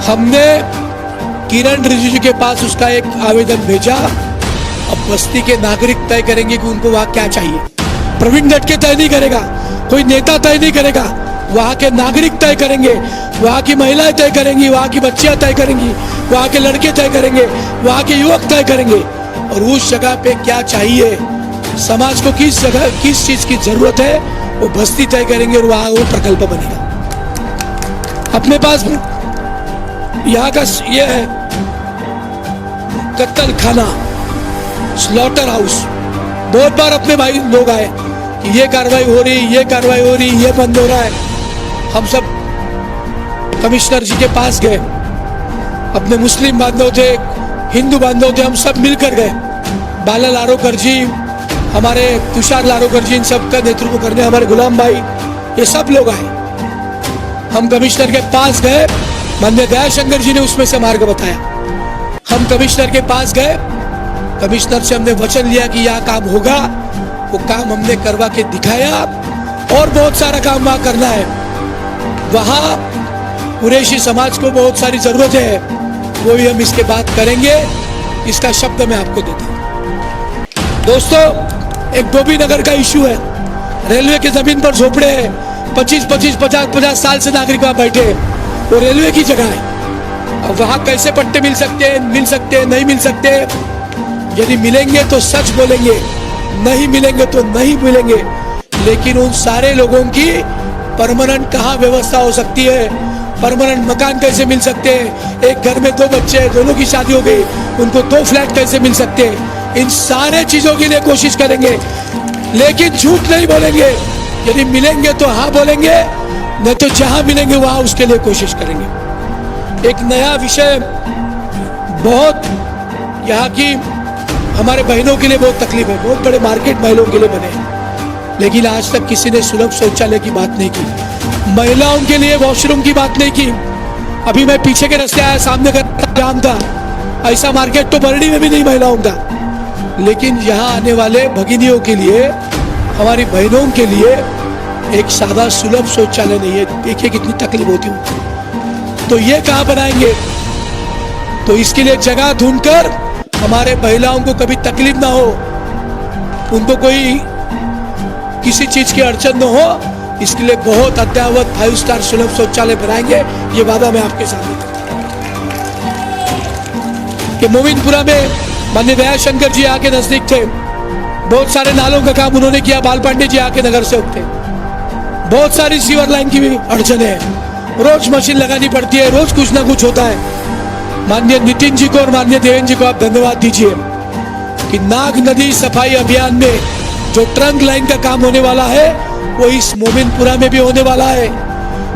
हमने किरण रिजिजू के पास उसका एक आवेदन भेजा। अब बस्ती के नागरिक तय करेंगे कि उनको वहां क्या चाहिए। प्रवीण दटके तय नहीं करेगा, कोई नेता तय नहीं करेगा, वहाँ के नागरिक तय करेंगे, वहाँ की महिलाएं तय करेंगी, वहाँ की बच्चियां तय करेंगी, वहाँ के लड़के तय करेंगे, वहाँ के युवक तय करेंगे। और उस जगह पे क्या चाहिए, समाज को किस जगह किस चीज की जरूरत है, वो बस्ती तय करेंगे और वहाँ वो प्रकल्प बनेगा। अपने पास यहाँ का ये है कत्ल खाना, स्लॉटर हाउस। बहुत बार अपने भाई लोग आए कि ये कार्रवाई हो रही, ये कार्रवाई हो रही, ये बंद हो रहा है। हम सब कमिश्नर जी के पास गए, अपने मुस्लिम बांधव थे, हिंदू बांधव थे, हम सब मिलकर गए। बाला लारोकर जी, हमारे तुषार लारोकर जी, इन सब का नेतृत्व करने हमारे गुलाम भाई, ये सब लोग आए। हम कमिश्नर के पास गए, माननीय दयाशंकर जी ने उसमें से मार्ग बताया। हम कमिश्नर के पास गए, कमिश्नर से हमने वचन लिया कि यह काम होगा, वो काम हमने करवा के दिखाया। और बहुत सारा काम वहां करना है। वहां कुरैशी समाज को बहुत सारी जरूरत है, वो भी हम इसके बाद करेंगे। इसका शब्द मैं आपको देता हूं। दोस्तों, एक धोबी नगर का इशू है, रेलवे की जमीन पर झोपड़े हैं, 25-25, 50-50 साल से नागरिक वहां बैठे हैं। वो रेलवे की जगह है। अब वहां कैसे पट्टे मिल सकते हैं, नहीं मिल सकते। यदि मिलेंगे तो सच बोलेंगे, नहीं मिलेंगे तो नहीं मिलेंगे। लेकिन उन सारे लोगों की परमानेंट कहाँ व्यवस्था हो सकती है, परमानेंट मकान कैसे मिल सकते हैं, एक घर में 2 बच्चे हैं, दोनों की शादी हो गई, उनको 2 फ्लैट कैसे मिल सकते हैं, इन सारे चीजों के लिए कोशिश करेंगे। लेकिन झूठ नहीं बोलेंगे। यदि मिलेंगे तो हाँ बोलेंगे, नहीं तो जहां मिलेंगे वहां उसके लिए कोशिश करेंगे। एक नया विषय, बहुत यहाँ की हमारे बहनों के लिए बहुत तकलीफ है, बहुत बड़े मार्केट महिलाओं के लिए बने हैं, लेकिन आज तक किसी ने सुलभ शौचालय की बात नहीं की, महिलाओं के लिए वॉशरूम की बात नहीं की। अभी मैं पीछे के रास्ते आया, सामने का जाम था, ऐसा मार्केट तो बरड़ी में भी नहीं महिलाओं का। लेकिन यहाँ आने वाले भगिनियों के लिए, हमारी बहनों के लिए एक सादा सुलभ शौचालय नहीं है। देखिए कितनी तकलीफ होती है। तो ये कहाँ बनाएंगे? तो इसके लिए जगह ढूंढकर हमारे महिलाओं को कभी तकलीफ ना हो, उनको कोई किसी चीज की अड़चन न हो, इसके लिए बहुत अद्ययावत 5 स्टार सुलभ शौचालय बनाएंगे। ये वादा मैं आपके सामने करता हूं कि मोमिनपुरा में माननीय दयाशंकर जी आके नजदीक थे, बहुत सारे नालों का काम उन्होंने किया। बाल पांडे जी आके नगर सेवक थे। बहुत सारी सीवर लाइन की भी अड़चन है, रोज मशीन लगानी पड़ती है, रोज कुछ ना कुछ होता है। माननीय नितिन जी को और माननीय देवेंद्र जी को आप धन्यवाद दीजिए कि नाग नदी सफाई अभियान में जो ट्रंक लाइन का काम होने वाला है, वो इस मोमिनपुरा में भी होने वाला है।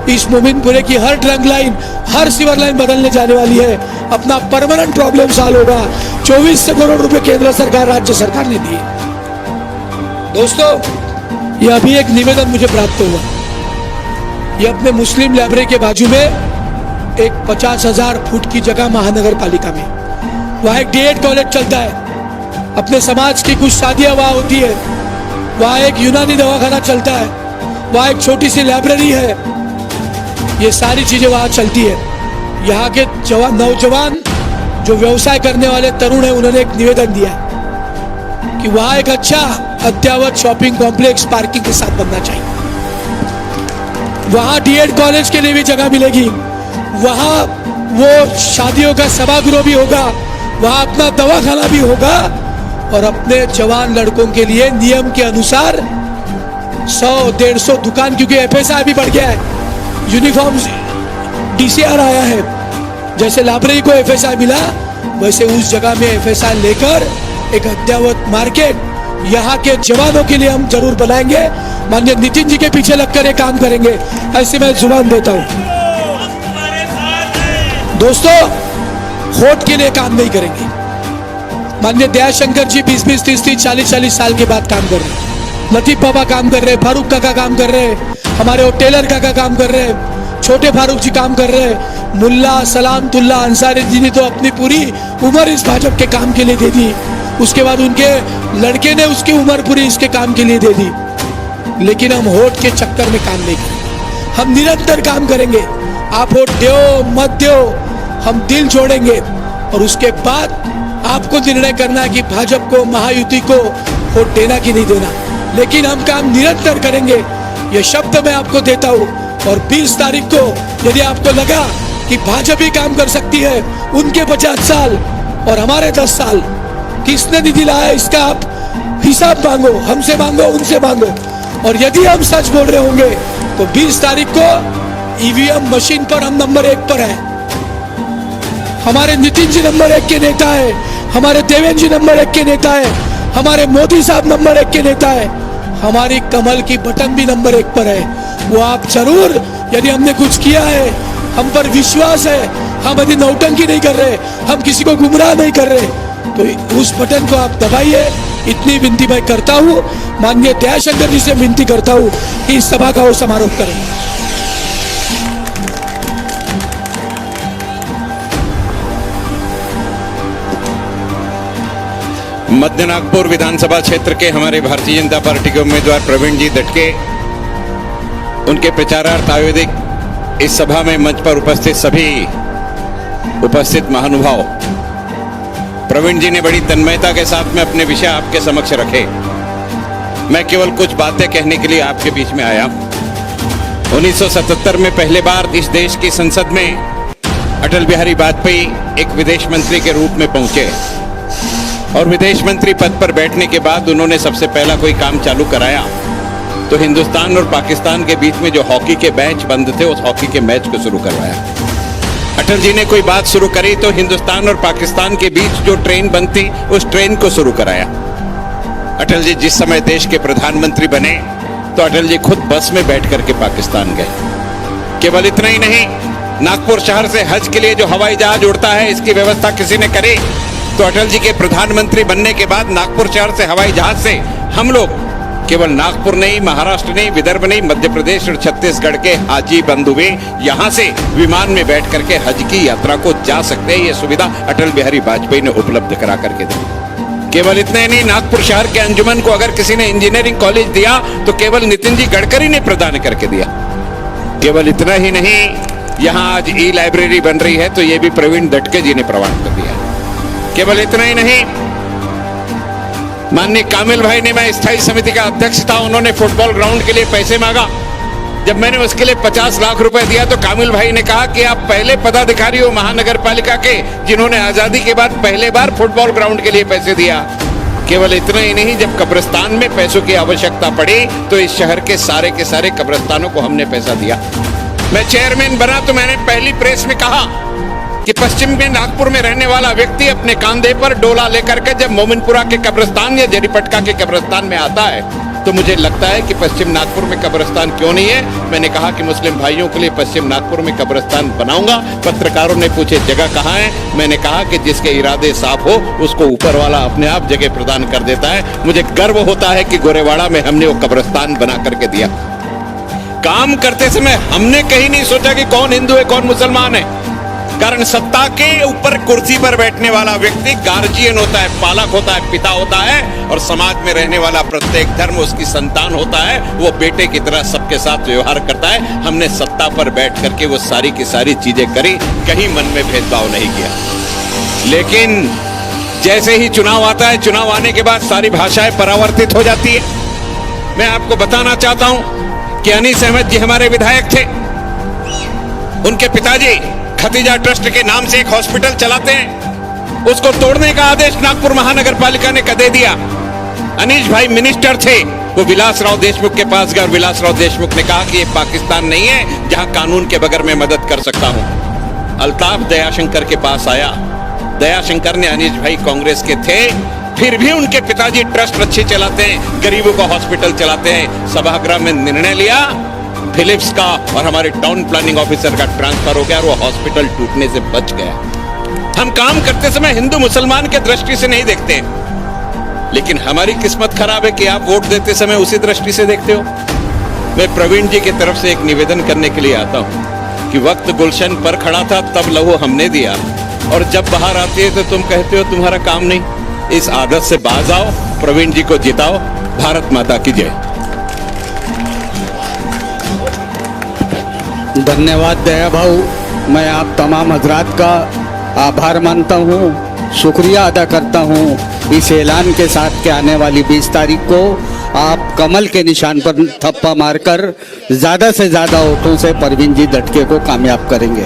इस मोमिनपुरे की हर ट्रंक लाइन, हर सीवर लाइन बदलने जाने वाली है। अपना परमानेंट प्रॉब्लम सॉल्व होगा। 24 करोड़ रुपए केंद्र सरकार, राज्य सरकार ने दिए। दोस्तों, ये अभी एक निवेदन मुझे प्राप्त हुआ, ये अपने मुस्लिम लाइब्रेरी के बाजू में एक 50,000 फुट की जगह महानगर पालिका में, वहाँ एक डीएड कॉलेज चलता है। अपने समाज की कुछ शादियां वहाँ होती है, वहाँ एक यूनानी दवाखाना चलता है, वहाँ एक छोटी सी लाइब्रेरी है। ये सारी चीजें वहाँ चलती है। यहाँ के नौजवान जो व्यवसाय करने वाले तरुण हैं, उन्होंने एक निवेदन दिया कि वहाँ एक अच्छा अद्ययावत शॉपिंग कॉम्प्लेक्स पार्किंग के साथ बनना चाहिए। वहाँ डीएड कॉलेज के लिए भी जगह मिलेगी, वहाँ वो शादियों का सभागृह भी होगा, वहाँ अपना दवाखाना भी होगा, और अपने जवान लड़कों के लिए नियम के अनुसार 100-150 दुकान, क्योंकि एफएसआई भी बढ़ गया है, यूनिफॉर्म डीसीआर आया है। जैसे लाइब्रेरी को एफएसआई मिला, वैसे उस जगह में एफएसआई लेकर एक अद्ययावत मार्केट यहाँ के जवानों के लिए हम जरूर बनाएंगे। माननीय नितिन जी के पीछे लगकर ये काम करेंगे, ऐसे मैं जुबान देता हूँ। दोस्तों, वोट के लिए काम नहीं करेंगे। माननीय दयाशंकर जी 20-20, 30-30, 40-40 साल के बाद काम कर रहे हैं। लतीफ बाबा काम कर रहे हैं, फारूक काका काम कर रहे हैं, हमारे वो टेलर काका काम कर रहे हैं, छोटे फारूक जी काम कर रहे हैं, मुल्ला सलामतुल्ला अंसारी जी ने तो अपनी पूरी उम्र इस भाजपा के काम के लिए दे दी। उसके बाद उनके लड़के ने उसकी उम्र पूरी इसके काम के लिए दे दी। लेकिन हम वोट के चक्कर में काम नहीं करेंगे, हम निरंतर काम करेंगे। आप वोट दो मत दो, हम दिल जोड़ेंगे और उसके बाद आपको निर्णय करना है कि भाजपा को, महायुति को वोट देना कि नहीं देना। लेकिन हम काम निरंतर करेंगे, ये शब्द मैं आपको देता हूँ। और 20 तारीख को यदि आपको लगा कि भाजपा ही काम कर सकती है, उनके 50 साल और हमारे 10 साल किसने निधि लाया, इसका आप हिसाब मांगो, हमसे मांगो, उनसे मांगो। और यदि हम सच बोल रहे होंगे तो 20 तारीख को ईवीएम मशीन पर हम नंबर 1 पर है। हमारे नितिन जी नंबर 1 के नेता है, हमारे देवेंद्र जी नंबर 1 के नेता है, हमारे मोदी साहब नंबर 1 के नेता है, हमारी कमल की बटन भी नंबर 1 पर है। वो आप जरूर, यदि हमने कुछ किया है, हम पर विश्वास है, हम यदि नौटंकी नहीं कर रहे, हम किसी को गुमराह नहीं कर रहे, तो उस बटन को आप दबाइए। इतनी विनती मैं करता हूँ, माननीय दयाशंकर जी से विनती करता हूँ कि इस सभा का वो समारोह करें। मध्य नागपुर विधानसभा क्षेत्र के हमारे भारतीय जनता पार्टी के उम्मीदवार प्रवीण जी दटके, उनके प्रचारार्थ आयोजित इस सभा में मंच पर उपस्थित सभी उपस्थित महानुभाव, प्रवीण जी ने बड़ी तन्मयता के साथ में अपने विषय आपके समक्ष रखे। मैं केवल कुछ बातें कहने के लिए आपके बीच में आया। 1977 में पहले बार इस देश की संसद में अटल बिहारी वाजपेयी एक विदेश मंत्री के रूप में पहुंचे और विदेश मंत्री पद पर बैठने के बाद उन्होंने सबसे पहला कोई काम चालू कराया तो हिंदुस्तान और पाकिस्तान के बीच में जो हॉकी के मैच बंद थे, उस हॉकी के मैच को शुरू करवाया। अटल जी ने कोई बात शुरू करी तो हिंदुस्तान और पाकिस्तान के बीच जो ट्रेन बंद थी, उस ट्रेन को शुरू कराया। अटल जी जिस समय देश के प्रधानमंत्री बने तो अटल जी खुद बस में बैठ करके पाकिस्तान गए। केवल इतना ही नहीं, नागपुर शहर से हज के लिए जो हवाई जहाज उड़ता है, इसकी व्यवस्था किसी ने करी तो अटल जी के प्रधानमंत्री बनने के बाद नागपुर शहर से हवाई जहाज से हम लोग केवल नागपुर नहीं, महाराष्ट्र नहीं, विदर्भ नहीं, मध्य प्रदेश और छत्तीसगढ़ के हाजी बंधु भी यहां से विमान में बैठ करके हज की यात्रा को जा सकते हैं। यह सुविधा अटल बिहारी वाजपेयी ने उपलब्ध करा करके दी। केवल इतना ही नहीं, नागपुर शहर के अंजुमन को अगर किसी ने इंजीनियरिंग कॉलेज दिया तो केवल नितिन जी गडकरी ने प्रदान करके दिया। केवल इतना ही नहीं, यहां आज ई लाइब्रेरी बन रही है तो यह भी प्रवीण दटके जी ने प्रवान कर दिया। केवल इतना ही नहीं, माननीय कामिल भाई ने, मैं स्थायी समिति का अध्यक्ष था, उन्होंने फुटबॉल ग्राउंड के लिए पैसे मांगा। जब मैंने उसके लिए 50 लाख रुपए दिया तो कामिल भाई ने कहा कि आप पहले पदाधिकारी हो महानगर पालिका के जिन्होंने आजादी के बाद पहले बार फुटबॉल ग्राउंड के लिए पैसे दिया। केवल इतना ही नहीं, जब कब्रिस्तान में पैसों की आवश्यकता पड़ी तो इस शहर के सारे कब्रिस्तानों को हमने पैसा दिया। मैं चेयरमैन बना तो मैंने पहली प्रेस में कहा कि पश्चिम में नागपुर में रहने वाला व्यक्ति अपने कांधे पर डोला लेकर के जब मोमिनपुरा के कब्रिस्तान या जरीपटका के कब्रिस्तान में आता है तो मुझे लगता है कि पश्चिम नागपुर में कब्रिस्तान क्यों नहीं है। मैंने कहा कि मुस्लिम भाइयों के लिए पश्चिम नागपुर में कब्रिस्तान बनाऊंगा। पत्रकारों ने पूछे जगह कहाँ है, मैंने कहा कि जिसके इरादे साफ हो उसको ऊपर वाला अपने आप जगह प्रदान कर देता है। मुझे गर्व होता है कि गोरेवाड़ा में हमने वो कब्रिस्तान बना करके दिया। काम करते समय हमने कहीं नहीं सोचा कि कौन हिंदू है कौन मुसलमान है, कारण सत्ता के ऊपर कुर्सी पर बैठने वाला व्यक्ति गार्जियन होता है, पालक होता है, पिता होता है, और समाज में रहने वाला प्रत्येक धर्म उसकी संतान होता है। वो बेटे की तरह सबके साथ व्यवहार करता है। हमने सत्ता पर बैठ करके वो सारी की सारी चीजें करी, कहीं मन में भेदभाव नहीं किया। लेकिन जैसे ही चुनाव आता है, चुनाव आने के बाद सारी भाषाएं परावर्तित हो जाती है। मैं आपको बताना चाहता हूं कि अनीस अहमद जी हमारे विधायक थे। उनके पिताजी खतीजा ट्रस्ट के नाम से एक हॉस्पिटल चलाते हैं, उसको तोड़ने का आदेश नागपुर महानगर पालिका ने दे दिया। अनीश भाई मिनिस्टर थे, वो विलासराव देशमुख के पास गए और विलासराव देशमुख ने कहा कि ये पाकिस्तान नहीं है जहां कानून के बगैर मैं मदद कर सकता हूं। अल्ताफ दयाशंकर के पास आया। दयाशंकर ने, अनीश भाई कांग्रेस के थे, फिर भी उनके पिताजी ट्रस्ट अच्छे चलाते हैं, गरीबों का हॉस्पिटल चलाते हैं। सभागृह में निर्णय लिया, फिलिप्स का और हमारे टाउन प्लानिंग ऑफिसर का ट्रांसफर हो गया और वो हॉस्पिटल टूटने से बच गया। हम काम करते समय हिंदू मुसलमान के दृष्टि से नहीं देखते हैं, लेकिन हमारी किस्मत खराब है कि आप वोट देते समय उसी दृष्टि से देखते हो। मैं प्रवीण जी की तरफ से एक निवेदन करने के लिए आता हूं कि वक्त गुलशन पर खड़ा था तब लहू हमने दिया, और जब बाहर आती है तो तुम कहते हो तुम्हारा काम नहीं। इस आदत से बाज आओ, प्रवीण जी को जिताओ। भारत माता की जय। धन्यवाद दया भाऊ, मैं आप तमाम हजरात का आभार मानता हूँ, शुक्रिया अदा करता हूँ इस ऐलान के साथ कि आने वाली 20 तारीख को आप कमल के निशान पर थप्पा मारकर ज्यादा से ज्यादा वोटों से परवीन जी दटके को कामयाब करेंगे।